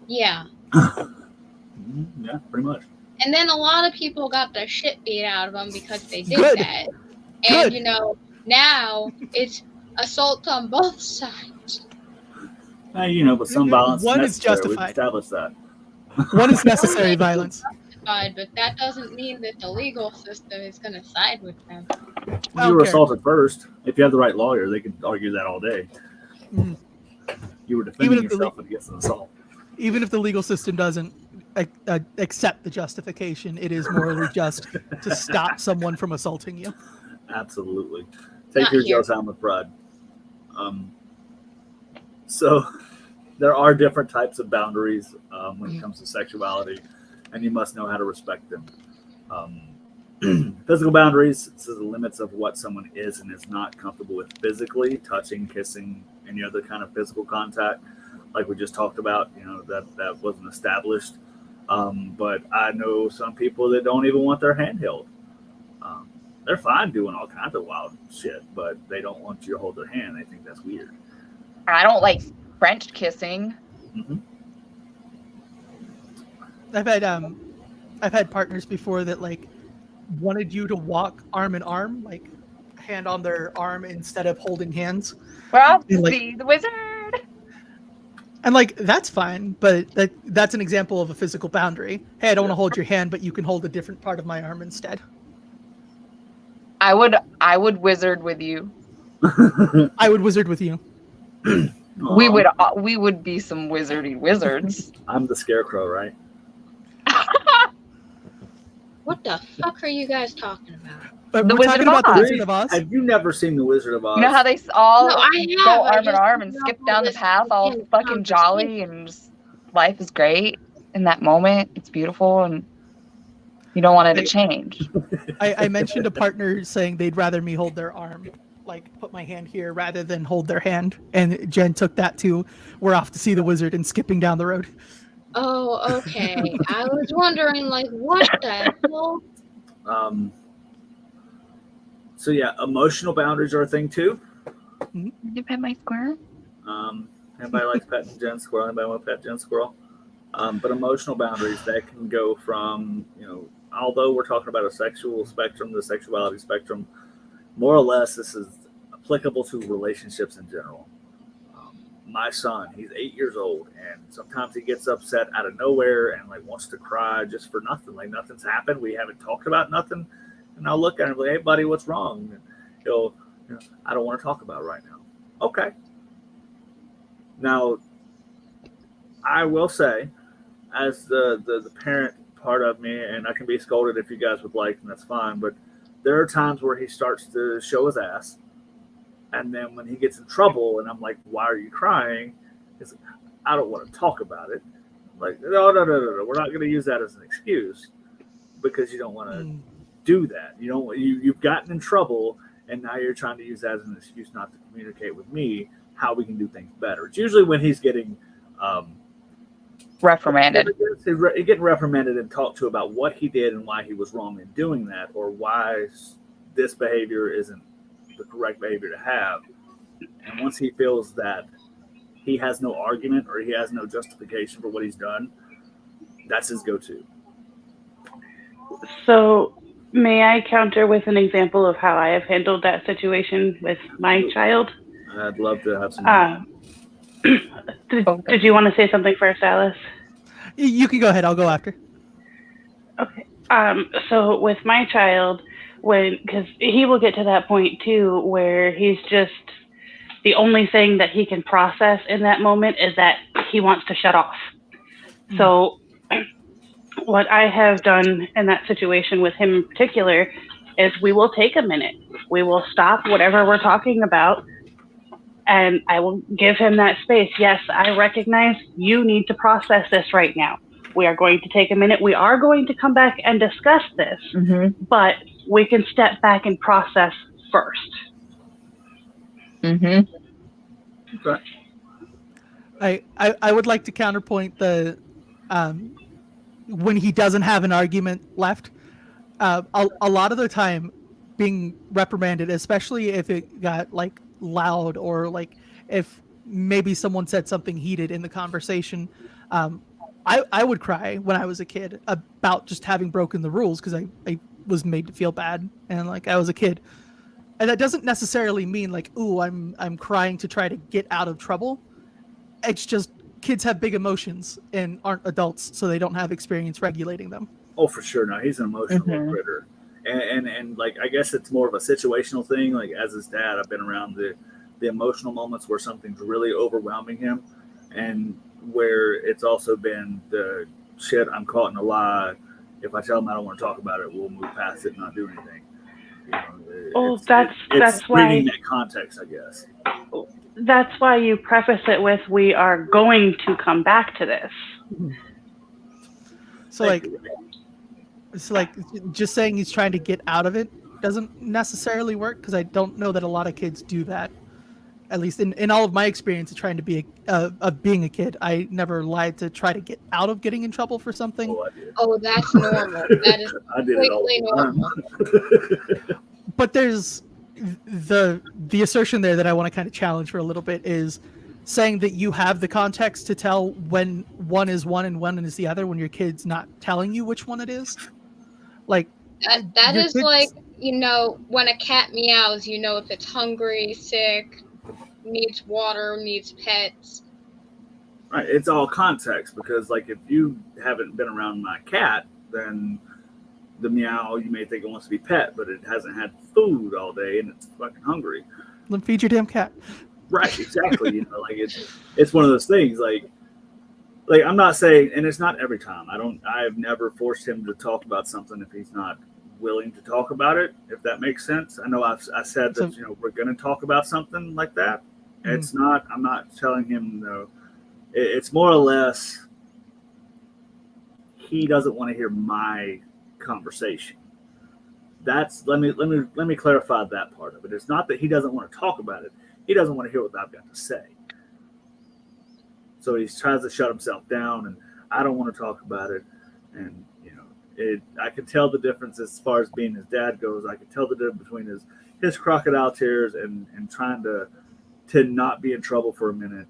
Yeah. Yeah, pretty much. And then a lot of people got the shit beat out of them because they did Good. that. Good. And, now it's assault on both sides. But some violence One is is necessary. We've justified. established that. One is necessary violence. But that doesn't mean that the legal system is going to side with them. You were assaulted first. If you have the right lawyer, they could argue that all day. Mhm. You were defending Even if the yourself against an assault. Even if the legal system doesn't accept the justification, it is morally just to stop someone from assaulting you. Absolutely. Take Not your here. jail time with pride. So there are different types of boundaries when it comes to sexuality, and you must know how to respect them. Physical boundaries, so the limits of what someone is and is not comfortable with physically, touching, kissing, any other kind of physical contact, like we just talked about, that wasn't established. But I know some people that don't even want their hand held. They're fine doing all kinds of wild shit, but they don't want you to hold their hand. They think that's weird. I don't like French kissing. Mm-hmm. I've had partners before that wanted you to walk arm in arm, hand on their arm instead of holding hands. We're off to And, see the wizard. And that's fine, but that's an example of a physical boundary. Hey, I don't want to hold your hand, but you can hold a different part of my arm instead. I would wizard with you. I would wizard with you. We would be some wizardy wizards. I'm the scarecrow, right? What the fuck are you guys talking about? But The we're Wizard talking of about the Oz. Wizard of Oz. Have you never seen The Wizard of Oz? You know how they all No, I go have. I arm in just arm and don't skip know down the this path all fucking fucking jolly and just life is great in that moment. It's beautiful and you don't want it to change. I mentioned a partner saying they'd rather me hold their arm, put my hand here rather than hold their hand. And Jen took that to, we're off to see the wizard and skipping down the road. Oh, okay. I was wondering, what the hell? So yeah, emotional boundaries are a thing too. Did you pet my squirrel? Anybody likes petting Jen Squirrel? Anybody want to pet Jen Squirrel? But emotional boundaries that can go from, although we're talking about a sexual spectrum, the sexuality spectrum, more or less this is applicable to relationships in general. My son, he's 8 years old, and sometimes he gets upset out of nowhere and wants to cry just for nothing. Nothing's happened. We haven't talked about nothing. And I'll look at him like, hey, buddy, what's wrong? And he'll, I don't want to talk about it right now. Okay. Now, I will say, as the parent part of me, and I can be scolded if you guys would like, and that's fine, but there are times where he starts to show his ass. And then when he gets in trouble and I'm like, why are you crying? It's like, I don't want to talk about it. No. We're not going to use that as an excuse because you don't want to do that. You've gotten in trouble and now you're trying to use that as an excuse not to communicate with me how we can do things better. It's usually when he's getting Reprimanded. He's getting reprimanded and talked to about what he did and why he was wrong in doing that, or why this behavior isn't the correct behavior to have. And once he feels that he has no argument or he has no justification for what he's done, That's his go-to. So, may I counter with an example of how I have handled that situation with my child? I'd love to have some. Did you want to say something first, Alice? You can go ahead. I'll go after. Okay. So with my child, because he will get to that point too, where he's just the only thing that he can process in that moment is that he wants to shut off. So what I have done in that situation with him in particular is we will take a minute. We will stop whatever we're talking about, and I will give him that space. Yes, I recognize you need to process this right now. We are going to take a minute. We are going to come back and discuss this, but we can step back and process first. Okay. I would like to counterpoint the when he doesn't have an argument left. A lot of the time, being reprimanded, especially if it got like loud or like if maybe someone said something heated in the conversation. I would cry when I was a kid about just having broken the rules because I was made to feel bad and like I was a kid. And that doesn't necessarily mean like, ooh, I'm crying to try to get out of trouble. It's just kids have big emotions and aren't adults, so they don't have experience regulating them. Oh, for sure. No, he's an emotional critter. And like, I guess it's more of a situational thing. Like, as his dad, I've been around the emotional moments where something's really overwhelming him, and where it's also been the shit, I'm caught in a lie. If I tell him I don't want to talk about it, we'll move past it and not do anything. You know, That's why reading that context, I guess. That's why you preface it with, we are going to come back to this. So like just saying he's trying to get out of it doesn't necessarily work because I don't know that a lot of kids do that. At least in all of my experience of trying to be of being a kid, I never lied to try to get out of getting in trouble for something. Oh, I did. Oh, that's normal. That is I did it all completely the time. normal. But there's the assertion there that I want to kind of challenge for a little bit is saying that you have the context to tell when one is one and one is the other when your kid's not telling you which one it is. Like that your is kids- like, you know, when a cat meows, you know if it's hungry, sick, needs water, needs pets. Right, it's all context because, like, if you haven't been around my cat, then the meow, you may think it wants to be pet, but it hasn't had food all day and it's fucking hungry. Then feed your damn cat. Right, exactly. You know, like it's one of those things. Like I'm not saying, and it's not every time. I've never forced him to talk about something if he's not willing to talk about it. If that makes sense. I know I said that, you know, we're going to talk about something like that. It's not. I'm not telling him no. It's more or less he doesn't want to hear my conversation. That's let me clarify that part of it. It's not that he doesn't want to talk about it. He doesn't want to hear what I've got to say. So he tries to shut himself down, and I don't want to talk about it. And you know, I can tell the difference as far as being his dad goes. I can tell the difference between his crocodile tears and trying to not be in trouble for a minute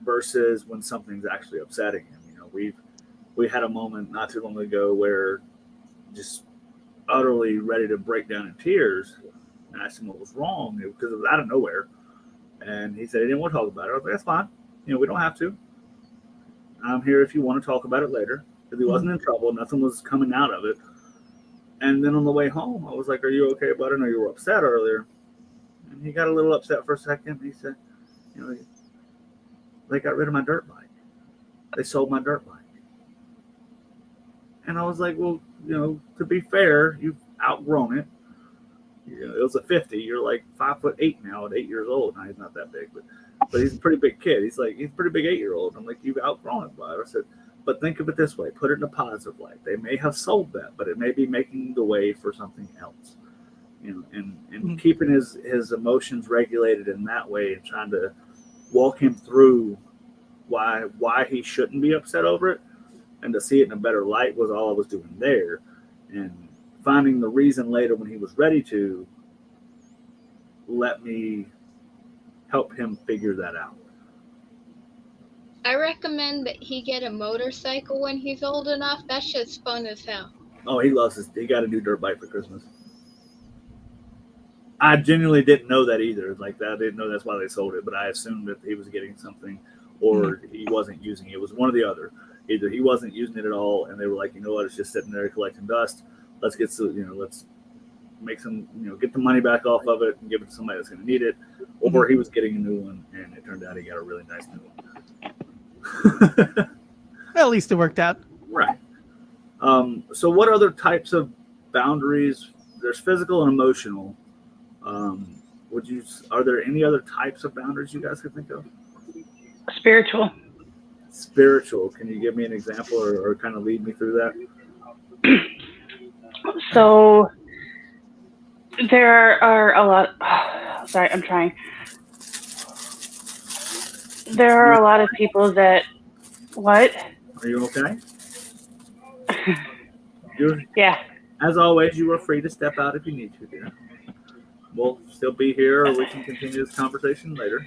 versus when something's actually upsetting him. You know, we had a moment not too long ago where just utterly ready to break down in tears. And I asked him what was wrong because it was out of nowhere. And he said he didn't want to talk about it. I was like, that's fine. You know, we don't have to. I'm here if you want to talk about it later. Because he wasn't in trouble. Nothing was coming out of it. And then on the way home, I was like, are you okay about it? I know you were upset earlier. And he got a little upset for a second. He said, you know, they got rid of my dirt bike. They sold my dirt bike. And I was like, well, you know, to be fair, you've outgrown it. You know, it was a 50. You're like 5'8" now at 8 years old. Now he's not that big, but he's a pretty big kid. He's a pretty big 8-year-old. I'm like, you've outgrown it, bud. I said, but think of it this way. Put it in a positive light. They may have sold that, but it may be making the way for something else. You know, and keeping his emotions regulated in that way and trying to walk him through why he shouldn't be upset over it and to see it in a better light was all I was doing there. And finding the reason later when he was ready to let me help him figure that out. I recommend that he get a motorcycle when he's old enough. That shit's fun as hell. Oh, he loves this. He got a new dirt bike for Christmas. I genuinely didn't know that either. Like that, I didn't know that's why they sold it, but I assumed that he was getting something, or he wasn't using it. It was one or the other. Either he wasn't using it at all, and they were like, you know what, it's just sitting there collecting dust. Let's get some, let's make some, get the money back off of it and give it to somebody that's going to need it. Or he was getting a new one, and it turned out he got a really nice new one. At least it worked out. Right. So what other types of boundaries? There's physical and emotional. Are there any other types of boundaries you guys could think of? Spiritual. Spiritual. Can you give me an example or kind of lead me through that? So there are a lot. Sorry, I'm trying. There are a lot of people that. What? Are you okay? Yeah. As always, you are free to step out if you need to, dear. We'll still be here, or we can continue this conversation later.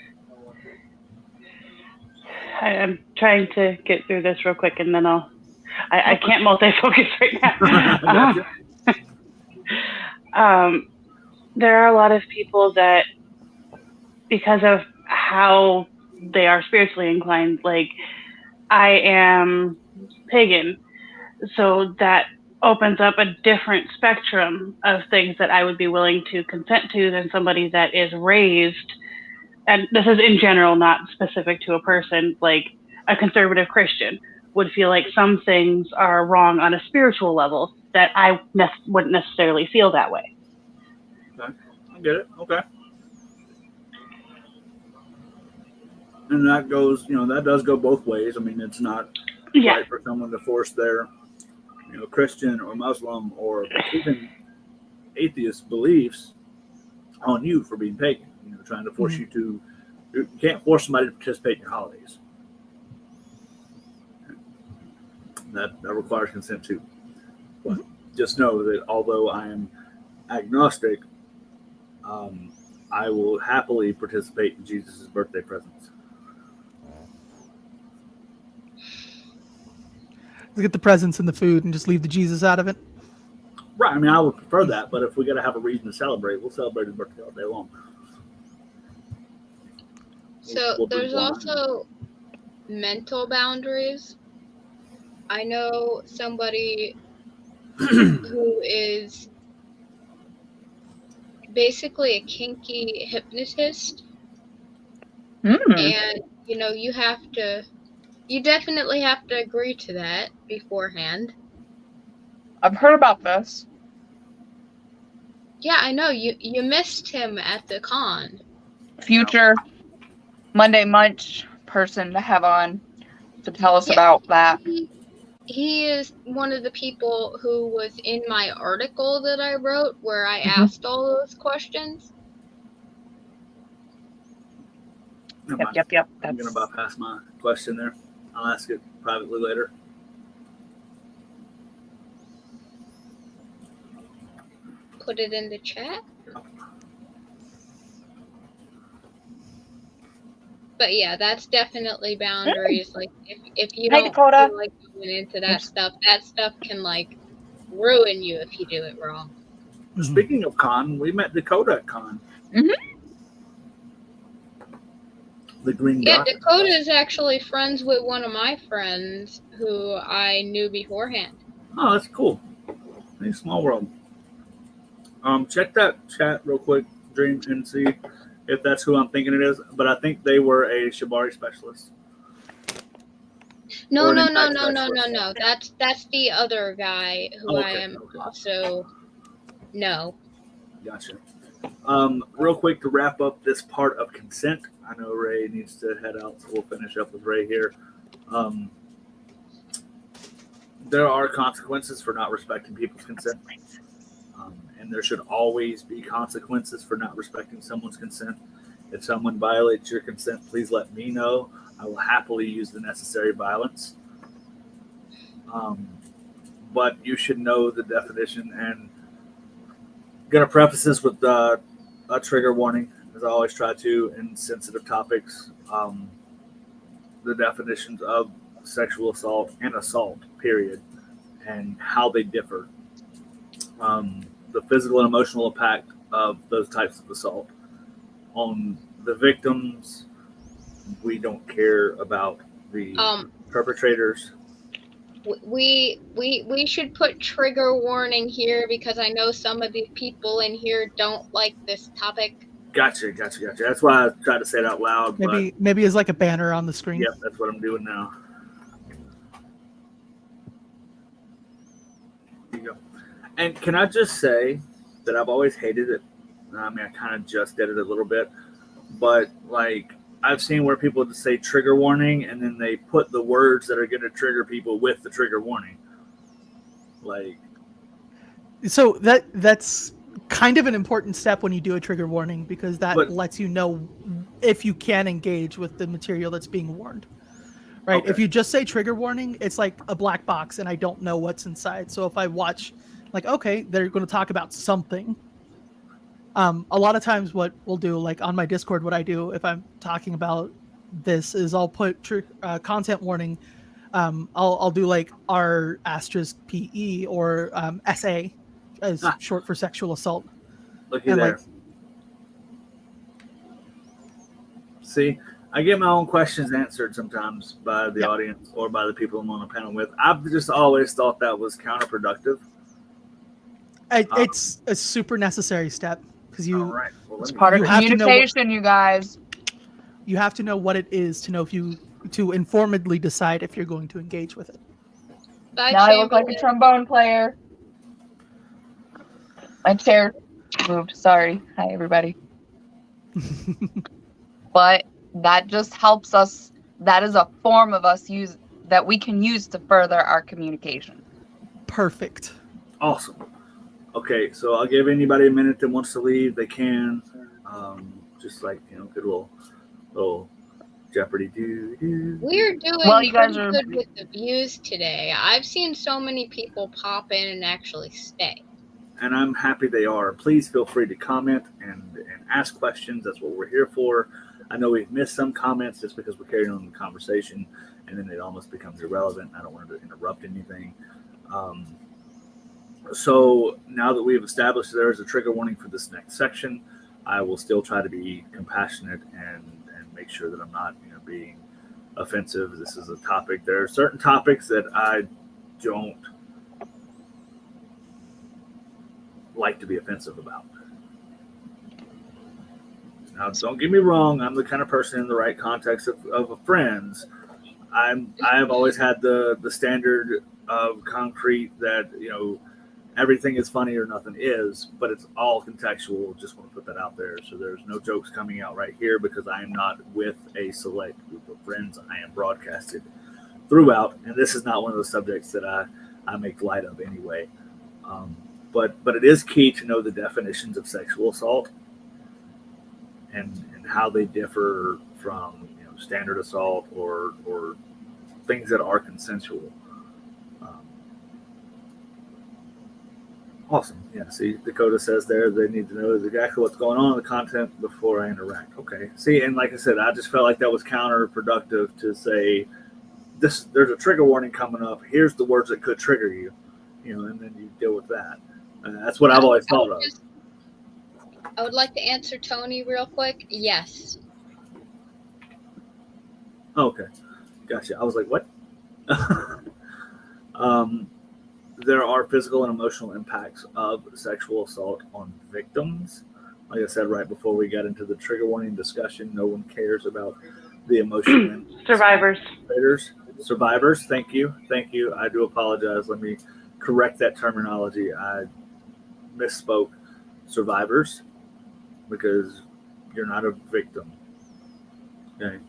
I'm trying to get through this real quick, and then I can't multi-focus right now. There are a lot of people that, because of how they are spiritually inclined, like I am pagan, so that opens up a different spectrum of things that I would be willing to consent to than somebody that is raised, and this is in general, not specific to a person, like a conservative Christian would feel like some things are wrong on a spiritual level that I wouldn't necessarily feel that way. Okay. I get it. Okay. And that goes, that does go both ways. I mean, it's not right for someone to force their, Christian or Muslim or even atheist beliefs on you for being pagan. Trying to force you can't force somebody to participate in your holidays. That requires consent too. But just know that although I am agnostic, I will happily participate in Jesus' birthday presents. Get the presents and the food and just leave the Jesus out of it. Right. I mean, I would prefer that, but if we got to have a reason to celebrate, we'll celebrate his birthday all day long. So there's also mental boundaries. I know somebody who is basically a kinky hypnotist. And, you definitely have to agree to that beforehand. I've heard about this. Yeah, I know. You missed him at the con. Future Monday Munch person to have on to tell us about that. He is one of the people who was in my article that I wrote where I asked all those questions. Yep. I'm going to bypass my question there. I'll ask it privately later. Put it in the chat. But yeah, that's definitely boundaries. Like if you don't feel like going into that stuff can like ruin you if you do it wrong. Speaking of con, we met Dakota at con. The Green Yeah, Dot. Dakota is actually friends with one of my friends who I knew beforehand. Oh, that's cool. Nice small world. Check that chat real quick, Dream, and see if that's who I'm thinking it is. But I think they were a Shibari specialist. No. That's the other guy who I am also know. Gotcha. Real quick to wrap up this part of consent. I know Ray needs to head out, so we'll finish up with Ray here. There are consequences for not respecting people's consent. And there should always be consequences for not respecting someone's consent. If someone violates your consent, please let me know. I will happily use the necessary violence. But you should know the definition. And I'm going to preface this with a trigger warning, as I always try to, in sensitive topics. the definitions of sexual assault and assault, period, and how they differ. The physical and emotional impact of those types of assault on the victims. We don't care about the perpetrators. We should put trigger warning here because I know some of the people in here don't like this topic. Gotcha. That's why I tried to say it out loud. Maybe as like a banner on the screen. Yep, that's what I'm doing now. There you go. And can I just say that I've always hated it? I mean, I kind of just did it a little bit, but like I've seen where people just say trigger warning and then they put the words that are going to trigger people with the trigger warning. Like, so that's kind of an important step when you do a trigger warning, because that lets you know if you can engage with the material that's being warned. Right? Okay. If you just say trigger warning, it's like a black box and I don't know what's inside. So if I watch, like, okay, they're going to talk about something. A lot of times what we'll do, like on my Discord, what I do if I'm talking about this is I'll put content warning. I'll do like R asterisk PE or SA as short for sexual assault. Looky there. See, I get my own questions answered sometimes by the audience or by the people I'm on a panel with. I've just always thought that was counterproductive. It's a super necessary step because it's part of communication, you guys. You have to know what it is to know if you to informedly decide if you're going to engage with it. Now I look like a trombone player. My chair moved. Sorry. Hi, everybody. But that just helps us. That is a form of us that we can use to further our communication. Perfect. Awesome. Okay, so I'll give anybody a minute that wants to leave. They can. Just like, good little Jeopardy do. We're doing you guys are good with the views today. I've seen so many people pop in and actually stay. And I'm happy they are. Please feel free to comment and ask questions. That's what we're here for. I know we've missed some comments just because we're carrying on the conversation, and then it almost becomes irrelevant. I don't want to interrupt anything. So now that we've established there is a trigger warning for this next section, I will still try to be compassionate and make sure that I'm not being offensive. This is a topic. There are certain topics that I don't like to be offensive about. Now, don't get me wrong. I'm the kind of person in the right context of friends. I have always had the standard of concrete that everything is funny or nothing is, but it's all contextual. Just want to put that out there. So there's no jokes coming out right here because I am not with a select group of friends. I am broadcasted throughout, and this is not one of those subjects that I make light of anyway. But it is key to know the definitions of sexual assault and how they differ from standard assault or things that are consensual. Awesome. Yeah, see, Dakota says there they need to know exactly what's going on in the content before I interact. Okay. See, and like I said, I just felt like that was counterproductive to say there's a trigger warning coming up. Here's the words that could trigger you, and then you deal with that. That's what I've always thought of. I would like to answer Tony real quick. Yes. Okay. Gotcha. I was like, what? There are physical and emotional impacts of sexual assault on victims. Like I said right before we got into the trigger warning discussion, no one cares about the emotional survivors. Survivors. Thank you. I do apologize. Let me correct that terminology. I misspoke. Survivors, because you're not a victim. Okay.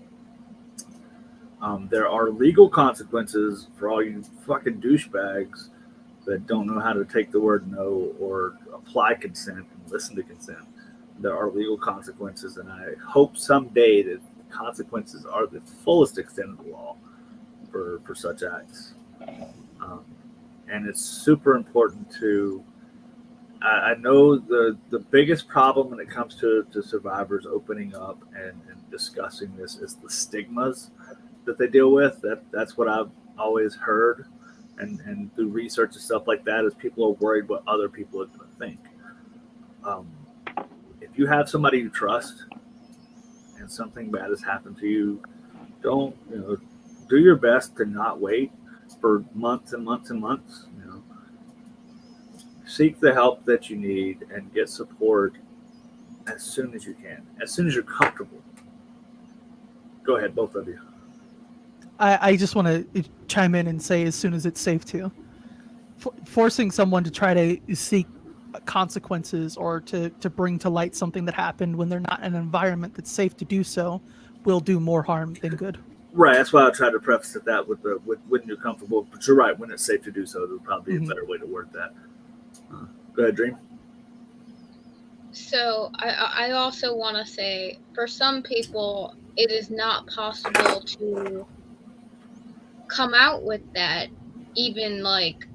There are legal consequences for all you fucking douchebags that don't know how to take the word no or apply consent and listen to consent. There are legal consequences, and I hope someday that consequences are the fullest extent of the law for such acts. And it's super important to, I know the biggest problem when it comes to survivors opening up and discussing this is the stigmas that they deal with. That's what I've always heard, and through research and stuff like that, is people are worried what other people are going to think. If you have somebody you trust and something bad has happened to you, don't do your best to not wait for months and months and months. Seek the help that you need and get support as soon as you can, as soon as you're comfortable. Go ahead, both of you. I just want to chime in and say as soon as it's safe to. Forcing someone to try to seek consequences or to bring to light something that happened when they're not in an environment that's safe to do so will do more harm than good. Right, that's why I tried to preface that with when you're comfortable. But you're right, when it's safe to do so, there'll probably be a better way to word that. Go ahead, Dream. So I also want to say, for some people, it is not possible to come out with that even like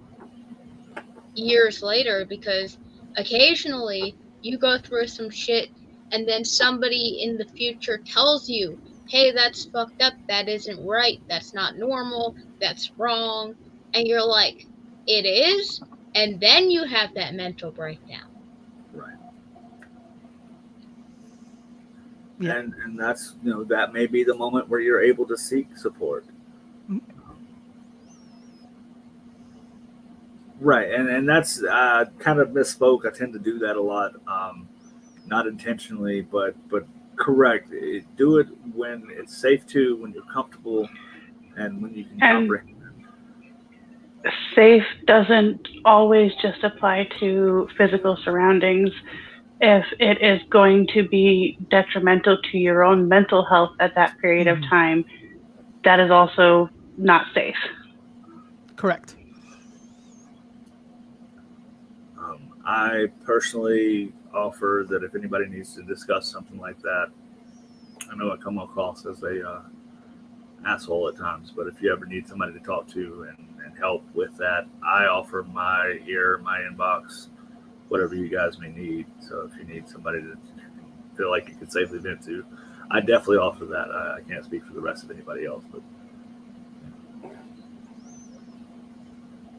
years later, because occasionally you go through some shit and then somebody in the future tells you, hey, that's fucked up, that isn't right, that's not normal, that's wrong, and you're like, it is? And then you have that mental breakdown. Right. Yeah. And that's that may be the moment where you're able to seek support. Right, and that's kind of misspoke. I tend to do that a lot, not intentionally, but correct. Do it when it's safe to, when you're comfortable, and when you can comprehend. Safe doesn't always just apply to physical surroundings. If it is going to be detrimental to your own mental health at that period of time, that is also not safe. Correct. I personally offer that if anybody needs to discuss something like that, I know I come across as a asshole at times, but if you ever need somebody to talk to and help with that, I offer my ear, my inbox, whatever you guys may need. So if you need somebody to feel like you can safely vent to, I definitely offer that. I can't speak for the rest of anybody else, but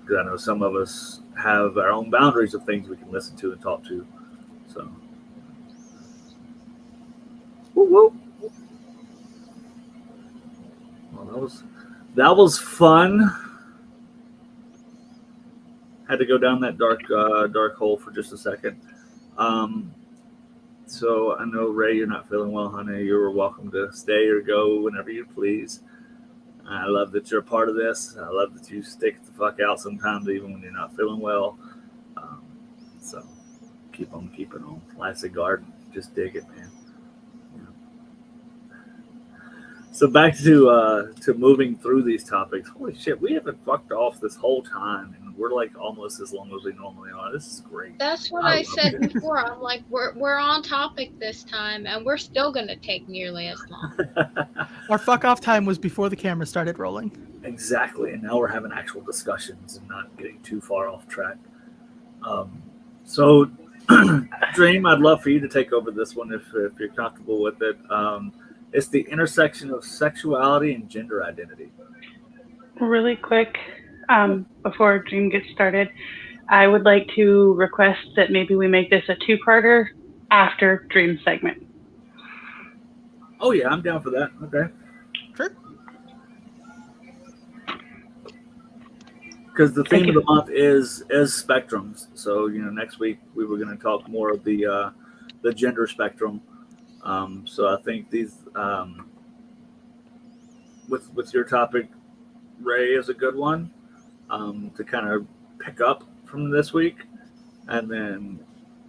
because I know some of us have our own boundaries of things we can listen to and talk to. So, woo. Well, that was fun. Had to go down that dark hole for just a second. So I know, Ray, you're not feeling well, honey. You're welcome to stay or go whenever you please. I love that you're a part of this. I love that you stick the fuck out sometimes, even when you're not feeling well. So keep on keeping on. Life's a garden. Just dig it, man. So back to moving through these topics. Holy shit, we haven't fucked off this whole time, and we're like almost as long as we normally are. This is great. That's what I said before. I'm like, we're on topic this time, and we're still gonna take nearly as long. Our fuck off time was before the camera started rolling. Exactly, and now we're having actual discussions and not getting too far off track. So, Dream, I'd love for you to take over this one if you're comfortable with it. It's the intersection of sexuality and gender identity. Really quick, before Dream gets started, I would like to request that maybe we make this a two-parter after Dream segment. Oh yeah, I'm down for that. Okay. Sure. Because the theme of the month is spectrums. So next week we were going to talk more of the gender spectrum. So I think these with your topic, Ray, is a good one to kind of pick up from this week, and then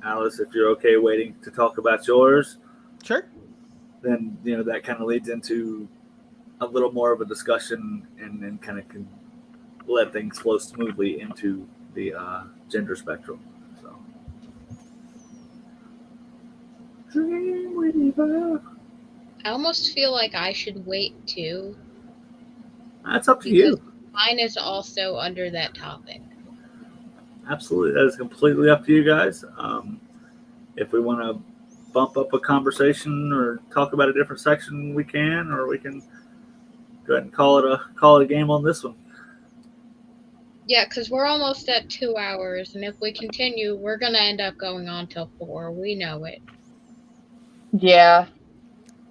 Alice, if you're okay waiting to talk about yours, sure. Then that kind of leads into a little more of a discussion, and then kind of can let things flow smoothly into the gender spectrum. So. I almost feel like I should wait too. That's up to you. Mine is also under that topic. Absolutely. That is completely up to you guys. If we want to bump up a conversation or talk about a different section, we can, or we can go ahead and call it a game on this one. Yeah, because we're almost at 2 hours, and if we continue, we're gonna end up going on till 4. We know it. Yeah.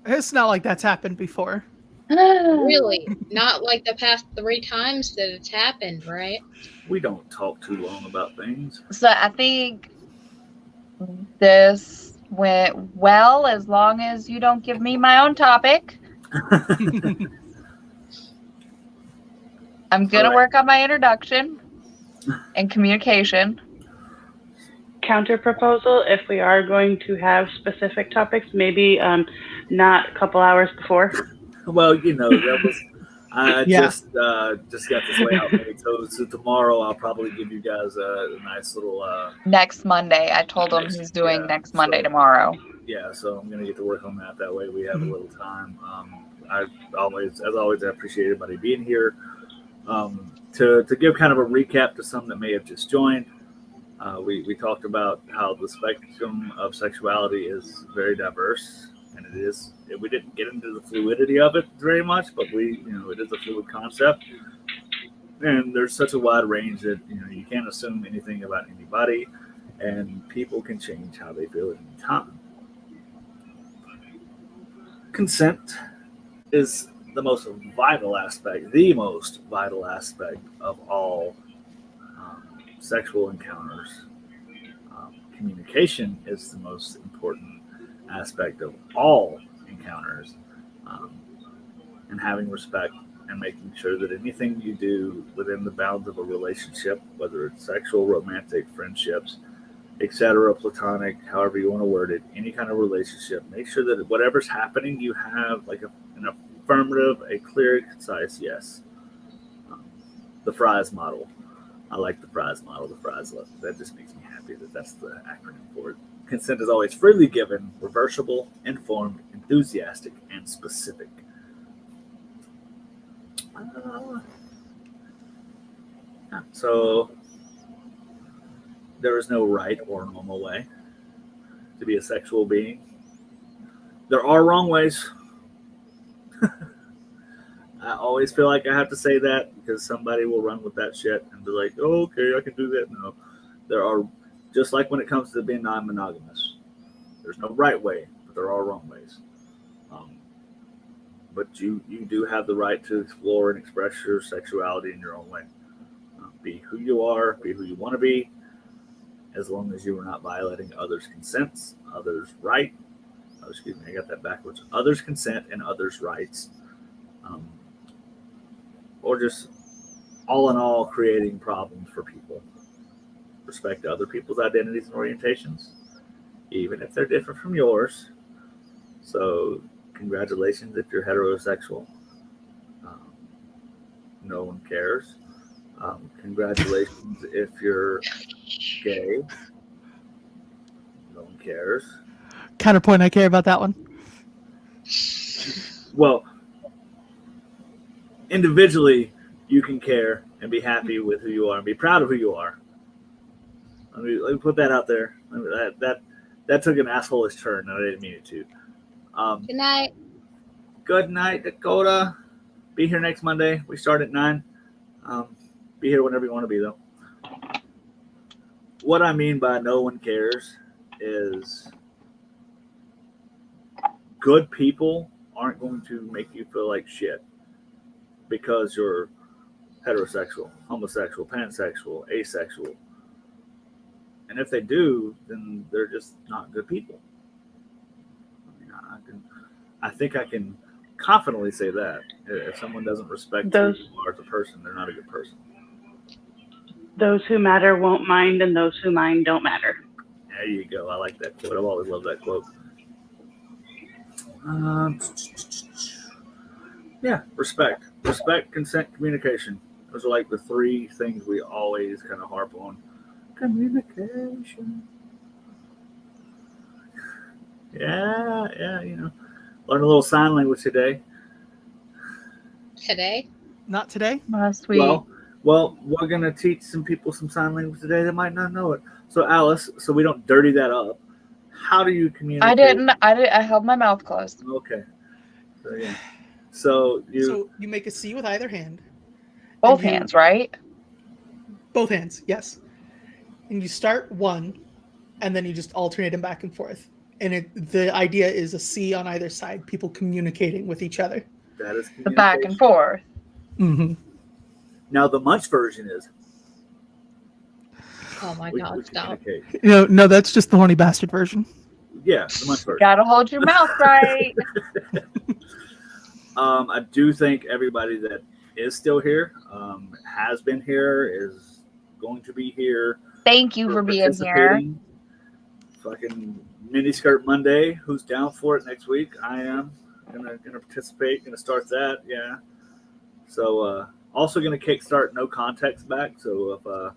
It's not like that's happened before. Really, not like the past 3 times that it's happened, right? We don't talk too long about things. So I think this went well as long as you don't give me my own topic. I'm going to work on my introduction and communication. Counter proposal: if we are going to have specific topics, maybe not a couple hours before. Well, that was I Yeah. just got this layout made. So tomorrow I'll probably give you guys a nice little Next Monday. I told him he's doing next Monday tomorrow. yeah. So I'm gonna get to work on that. That way we have a little time. I always, as always, I appreciate everybody being here. To give kind of a recap to some that may have just joined. We talked about how the spectrum of sexuality is very diverse, and it is. We didn't get into the fluidity of it very much, but it is a fluid concept, and there's such a wide range that you can't assume anything about anybody, and people can change how they feel at any time. Consent is the most vital aspect of all sexual encounters. Communication is the most important aspect of all encounters, and having respect and making sure that anything you do within the bounds of a relationship, whether it's sexual, romantic, friendships, etc., platonic, however you want to word it, any kind of relationship, make sure that whatever's happening, you have like an affirmative, a clear, concise yes. The Fries model. I like the Fries model. The Fries love. That just makes me happy that that's the acronym for it. Consent is always freely given, reversible, informed, enthusiastic, and specific. So there is no right or normal way to be a sexual being. There are wrong ways. I always feel like I have to say that because somebody will run with that shit and be like, oh, okay, I can do that. No, there are, just like when it comes to being non-monogamous, there's no right way, but there are wrong ways. But you do have the right to explore and express your sexuality in your own way. Be who you are, be who you want to be, as long as you are not violating others' consents, others' right. Oh, excuse me, I got that backwards. Others' consent and others' rights. Or just all in all creating problems for people. Respect other people's identities and orientations, even if they're different from yours. So congratulations if you're heterosexual. No one cares. Congratulations if you're gay. No one cares. Counterpoint, I care about that one. Well, individually, you can care and be happy with who you are and be proud of who you are. Let me put that out there. That took an assholeish turn, and I didn't mean it to. Good night. Good night, Dakota. Be here next Monday. We start at 9. Be here whenever you want to be, though. What I mean by no one cares is good people aren't going to make you feel like shit because you're heterosexual, homosexual, pansexual, asexual. And if they do, then they're just not good people. I think I can confidently say that. If someone doesn't respect who you are as a person, they're not a good person. Those who matter won't mind, and those who mind don't matter. There you go. I like that quote. I've always loved that quote. Yeah, respect, consent, communication. Those are like the 3 things we always kind of harp on. Communication. Yeah, learn a little sign language today. Today? Not today. Last week. Well, we're gonna teach some people some sign language today that might not know it. So, Alice, so we don't dirty that up. How do you communicate? I held my mouth closed. Okay. So yeah. So So you make a C with either hand. Both And you- hands, right? Both hands, yes. And you start one, and then you just alternate them back and forth. And the idea is a C on either side, people communicating with each other. that is The back and communication. forth. Mm-hmm. Now the Munch version is Oh my we god, stop. communicate. No, that's just the horny bastard version. Yeah, the Munch version. Gotta hold your mouth right. I do think everybody that is still here, has been here, is going to be here. Thank you for being here. participating. Fucking Miniskirt Monday. Who's down for it next week? I am gonna participate. Gonna start that. Yeah. So also gonna kickstart No Context back. So if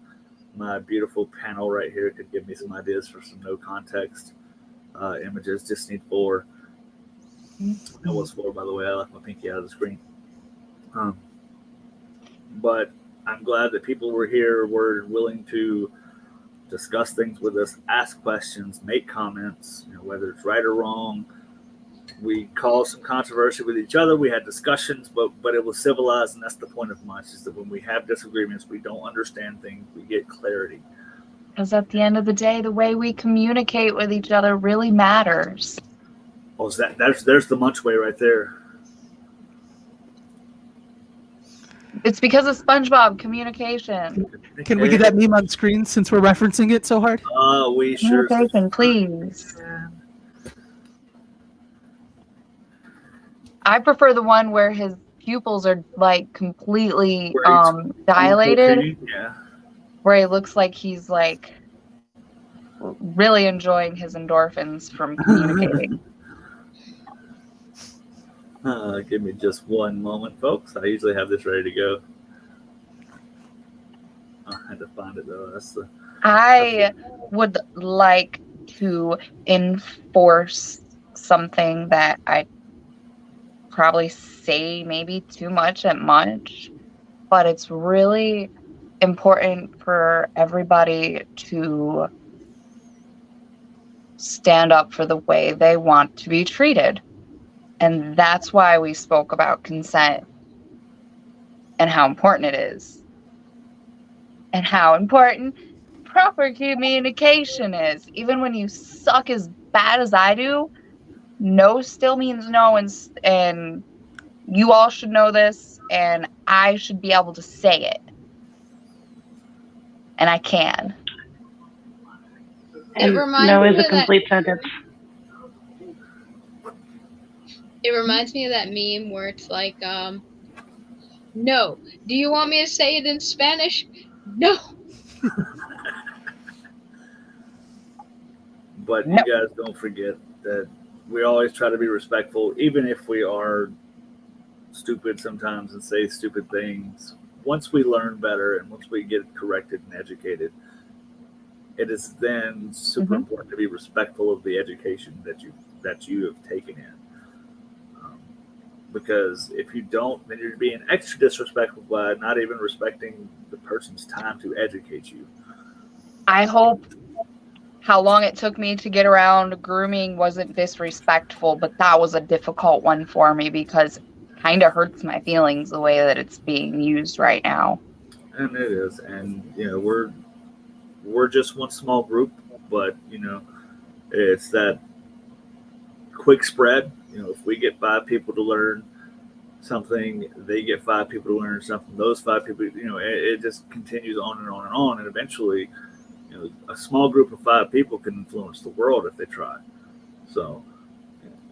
my beautiful panel right here could give me some ideas for some no context images, just need 4. That was 4, by the way. I left my pinky out of the screen. But I'm glad that people were here, were willing to discuss things with us, ask questions, make comments, whether it's right or wrong. We caused some controversy with each other. We had discussions, but it was civilized, and that's the point of Munch, is that when we have disagreements, we don't understand things, we get clarity. Because at the end of the day, the way we communicate with each other really matters. Oh, so there's the Munch way right there. It's because of SpongeBob communication. Can we get that meme on screen since we're referencing it so hard? We sure. Communication, please. I prefer the one where his pupils are like completely dilated, Yeah. where he looks like he's like really enjoying his endorphins from communicating. Give me just one moment, folks. I usually have this ready to go. I had to find it though. I would like to enforce something that I probably say maybe too much at Munch, but it's really important for everybody to stand up for the way they want to be treated. And that's why we spoke about consent and how important it is. And how important proper communication is. Even when you suck as bad as I do, no still means no, and you all should know this, and I should be able to say it. And I can. It reminds no me is a of complete sentence. It reminds me of that meme where it's like, no. Do you want me to say it in Spanish? No. But No. you guys don't forget that we always try to be respectful, even if we are stupid sometimes and say stupid things. Once we learn better and once we get corrected and educated, it is then super important to be respectful of the education that you have taken in. Because if you don't, then you're being extra disrespectful by not even respecting the person's time to educate you. I hope how long it took me to get around grooming wasn't disrespectful, but that was a difficult one for me because it kind of hurts my feelings the way that it's being used right now. And it is. And, we're just one small group, but, it's that quick spread. If we get 5 people to learn something, they get 5 people to learn something. Those 5 people, it just continues on and on and on. And eventually, a small group of 5 people can influence the world if they try. So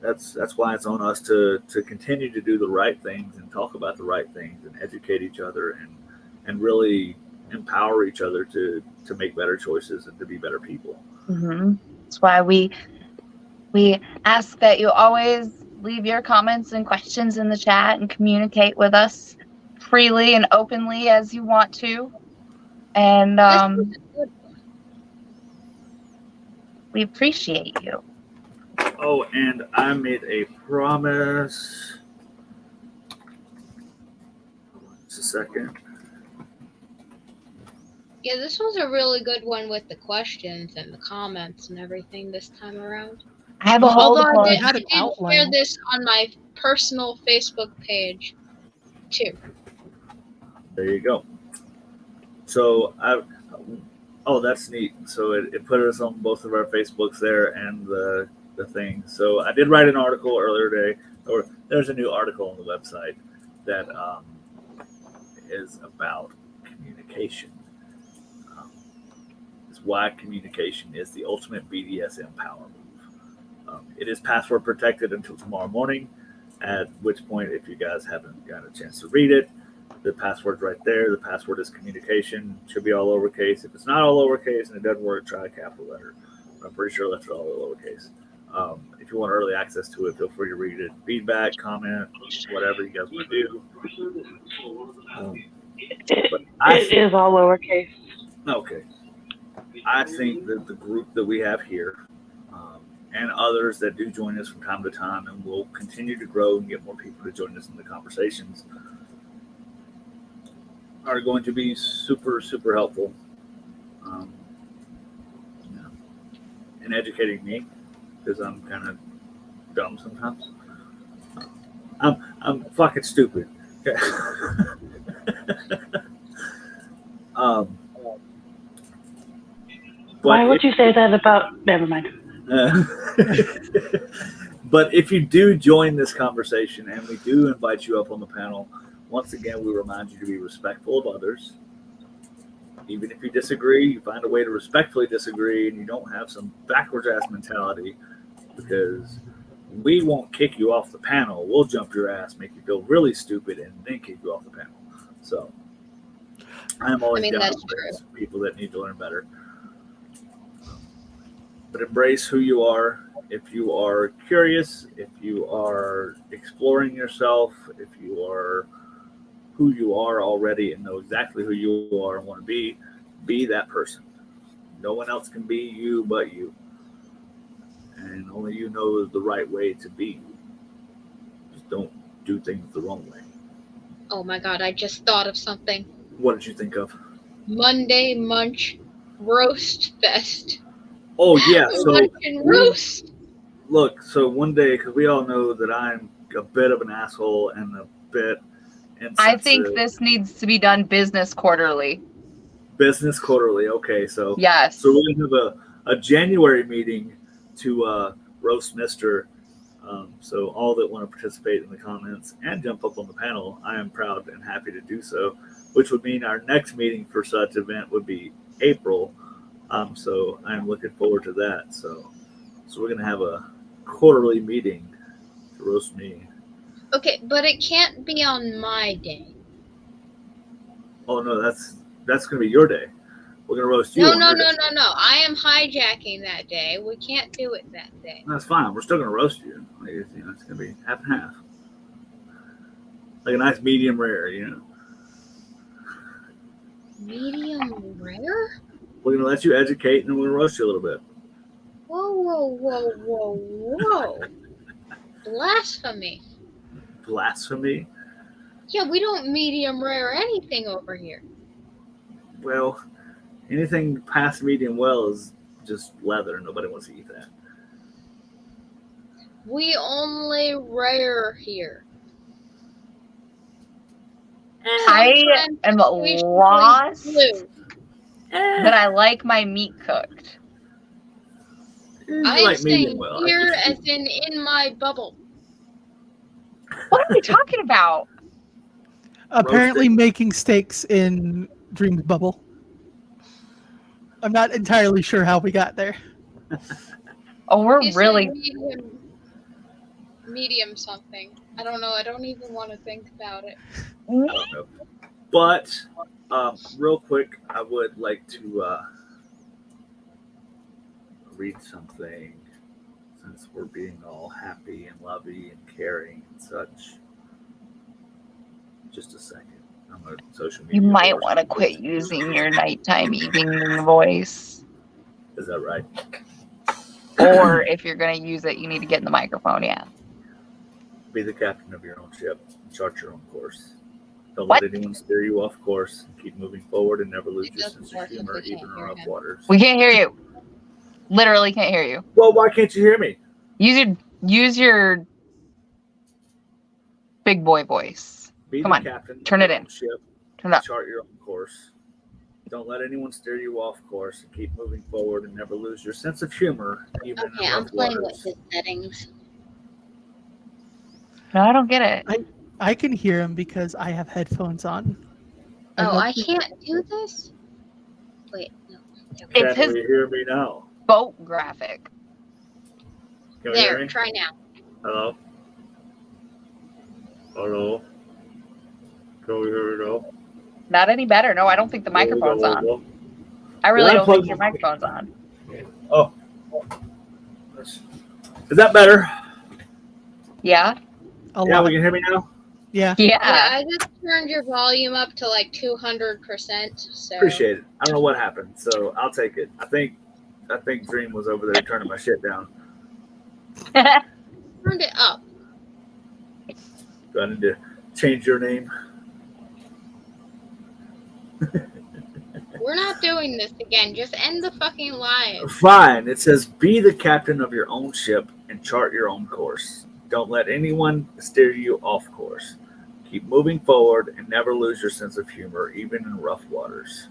that's why it's on us to continue to do the right things and talk about the right things and educate each other and really empower each other to make better choices and to be better people. That's why we ask that you always leave your comments and questions in the chat and communicate with us freely and openly as you want to. And we appreciate you. Oh, and I made a promise. Hold on just a second. Yeah, this was a really good one with the questions and the comments and everything this time around. I have a whole Although I had an didn't share outline. this on my personal Facebook page too. There you go. So that's neat. So it put us on both of our Facebooks there and the thing. So I did write an article earlier today, or there's a new article on the website that is about communication. It's why communication is the ultimate BDSM power move. It is password protected until tomorrow morning, at which point, if you guys haven't gotten a chance to read it, the password's right there. The password is communication. It should be all lowercase. If it's not all lowercase and it doesn't work, try a capital letter. I'm pretty sure that's all lowercase. If you want early access to it, feel free to read it. Feedback, comment, whatever you guys want to do. It is all lowercase. Okay. I think that the group that we have here and others that do join us from time to time and will continue to grow and get more people to join us in the conversations are going to be super, super helpful in educating me, because I'm kind of dumb sometimes. I'm fucking stupid. Okay. Why would you say that about? Never mind. But if you do join this conversation and we do invite you up on the panel, once again, we remind you to be respectful of others. Even if you disagree, you find a way to respectfully disagree, and you don't have some backwards ass mentality, because we won't kick you off the panel. We'll jump your ass, make you feel really stupid, and then kick you off the panel. So I'm always down for people that need to learn better. But embrace who you are. If you are curious, if you are exploring yourself, if you are who you are already and know exactly who you are and want to be that person. No one else can be you but you. And only you know the right way to be you. Just don't do things the wrong way. Oh my god, I just thought of something. What did you think of? Monday Munch Roast Fest. Oh, yeah. So roast. Look, so one day, because we all know that I'm a bit of an asshole and a bit insensitive. I think this needs to be done business quarterly. Business quarterly. Okay, so yes. So we're going to have a January meeting to roast Mr. So all that want to participate in the comments and jump up on the panel, I am proud and happy to do so, which would mean our next meeting for such event would be April. So I'm looking forward to that. So we're going to have a quarterly meeting to roast me. Okay, but it can't be on my day. Oh, no, that's going to be your day. We're going to roast you. No. I am hijacking that day. We can't do it that day. That's fine. We're still going to roast you. It's going to be half and half. Like a nice medium rare, Medium rare? We're going to let you educate, and then we're going to roast you a little bit. Whoa. Blasphemy. Blasphemy? Yeah, we don't medium rare anything over here. Well, anything past medium well is just leather. Nobody wants to eat that. We only rare here. I am lost that I like my meat cooked. I am saying here as in my bubble. What are we talking about? Apparently making steaks in Dream's bubble. I'm not entirely sure how we got there. Oh, we're You really medium something. I don't know. I don't even want to think about it. I don't know. But real quick, I would like to read something, since we're being all happy and lovey and caring and such. Just a second. I'm on social media. You might want to quit using your nighttime evening voice. Is that right? Or if you're going to use it, you need to get in the microphone, yeah. Be the captain of your own ship and chart your own course. Don't What? let anyone steer you off course. Keep moving forward and never lose It your doesn't sense of work if humor, we can't even in hear rough him. waters. We can't hear you. Literally can't hear you. Well, why can't you hear me? Use your big boy voice. Be Come the on, captain. turn of it your in. own ship. Turn it up. Chart your own course. Don't let anyone steer you off course, and keep moving forward and never lose your sense of humor, even Okay, in I'm rough playing with waters. his settings. No, I don't get it. I can hear him because I have headphones on. Oh, hope I you- can't do this? Wait, no. Can It's his we hear me now? boat graphic. Can we hear There, me? try now. Hello? Hello? Can we hear me now? Not any better. No, I don't think the microphone's on. I really don't think your microphone's on. Oh. Is that better? Yeah? A Yeah, lot. we can hear me now? Yeah. Yeah, Yeah. I just turned your volume up to like 200%. So Appreciate it. I don't know what happened, so I'll take it. I think Dream was over there turning my shit down. turned it up. Do I need to change your name? We're not doing this again. Just end the fucking live. Fine. It says, be the captain of your own ship and chart your own course. Don't let anyone steer you off course. Keep moving forward and never lose your sense of humor, even in rough waters.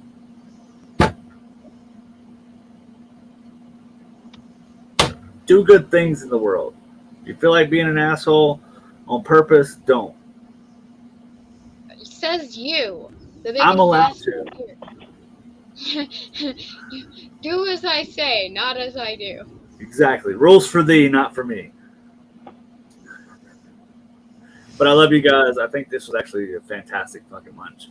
Do good things in the world. If you feel like being an asshole on purpose, don't. It says you. The I'm biggest allowed asshole here. Do as I say, not as I do. Exactly. Rules for thee, not for me. But I love you guys. I think this was actually a fantastic fucking lunch.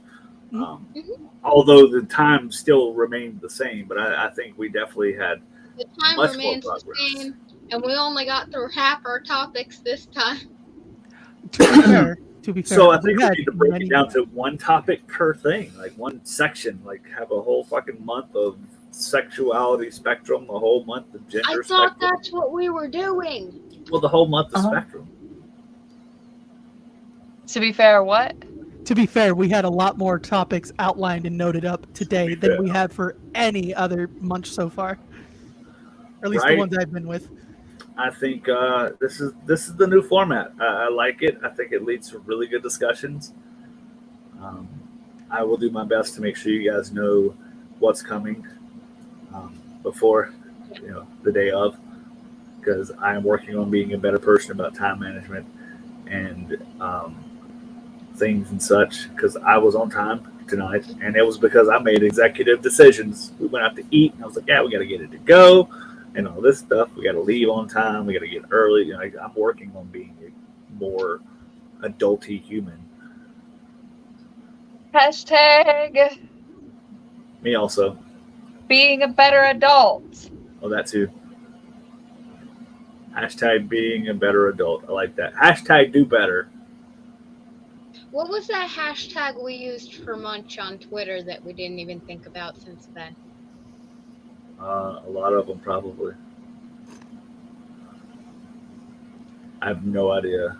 Although the time still remained the same, but I think we definitely had The time much remains more the progress. same, and we only got through half our topics this time. To be fair, So I think we had need to break many it down more. to one topic per thing, like one section, like have a whole fucking month of sexuality spectrum, a whole month of gender I thought spectrum. that's what we were doing. Well, the whole month of Uh-huh. spectrum. To be fair, what? To be fair, we had a lot more topics outlined and noted up today than we have for any other Munch so far. Or at least Right. the ones I've been with. I think this is the new format. I like it. I think it leads to really good discussions. I will do my best to make sure you guys know what's coming before the day of, because I am working on being a better person about time management and things and such. Because I was on time tonight, and it was because I made executive decisions. We went out to eat, and I was like, "Yeah, we got to get it to go." And all this stuff, we got to leave on time. We got to get early. I'm working on being a more adulty human. Hashtag Me also. being a better adult. Oh, that too. Hashtag being a better adult. I like that. Hashtag do better. What was that hashtag we used for Munch on Twitter that we didn't even think about since then? A lot of them probably. I have no idea.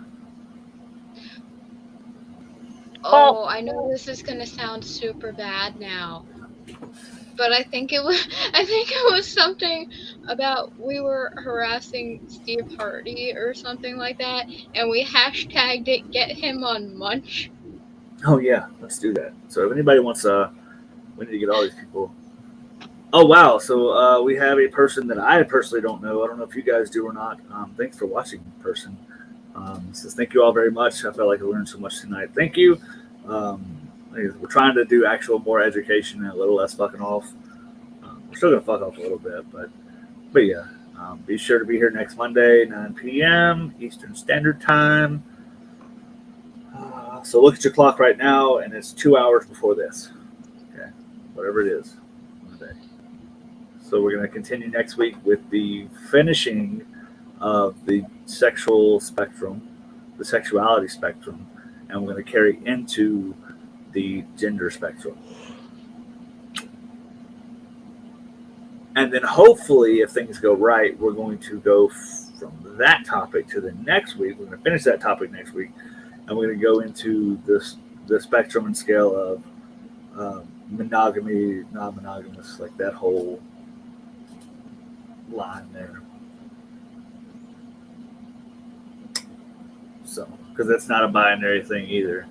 Oh, I know this is gonna sound super bad now, but I think it was something about we were harassing Steve Hardy or something like that, and we hashtagged it "Get him on Munch." Oh yeah, let's do that. So if anybody wants, we need to get all these people. Oh wow! So we have a person that I personally don't know. I don't know if you guys do or not. Thanks for watching, person. Says thank you all very much. I felt like I learned so much tonight. Thank you. We're trying to do actual more education and a little less fucking off. We're still gonna fuck off a little bit, but yeah. Be sure to be here next Monday, 9 p.m. Eastern Standard Time. So look at your clock right now, and it's 2 hours before this. Okay, whatever it is, Monday. So we're going to continue next week with the finishing of the sexual spectrum, the sexuality spectrum, and we're going to carry into the gender spectrum. And then hopefully, if things go right, we're going to go from that topic to the next week. We're going to finish that topic next week, and we're going to go into the spectrum and scale of monogamy, non-monogamous, like that whole line there. So because that's not a binary thing either.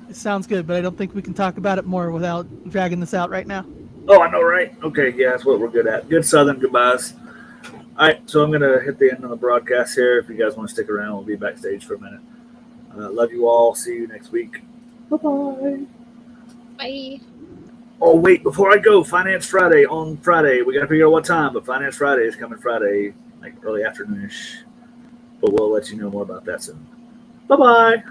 It sounds good, but I don't think we can talk about it more without dragging this out right now. Oh, I know, right? Okay, yeah, that's what we're good at. Good Southern goodbyes. All right, so I'm going to hit the end of the broadcast here. If you guys want to stick around, we'll be backstage for a minute. Love you all. See you next week. Bye-bye. Bye. Oh, wait, before I go, Finance Friday on Friday. We got to figure out what time, but Finance Friday is coming Friday, like early afternoonish. But we'll let you know more about that soon. Bye-bye.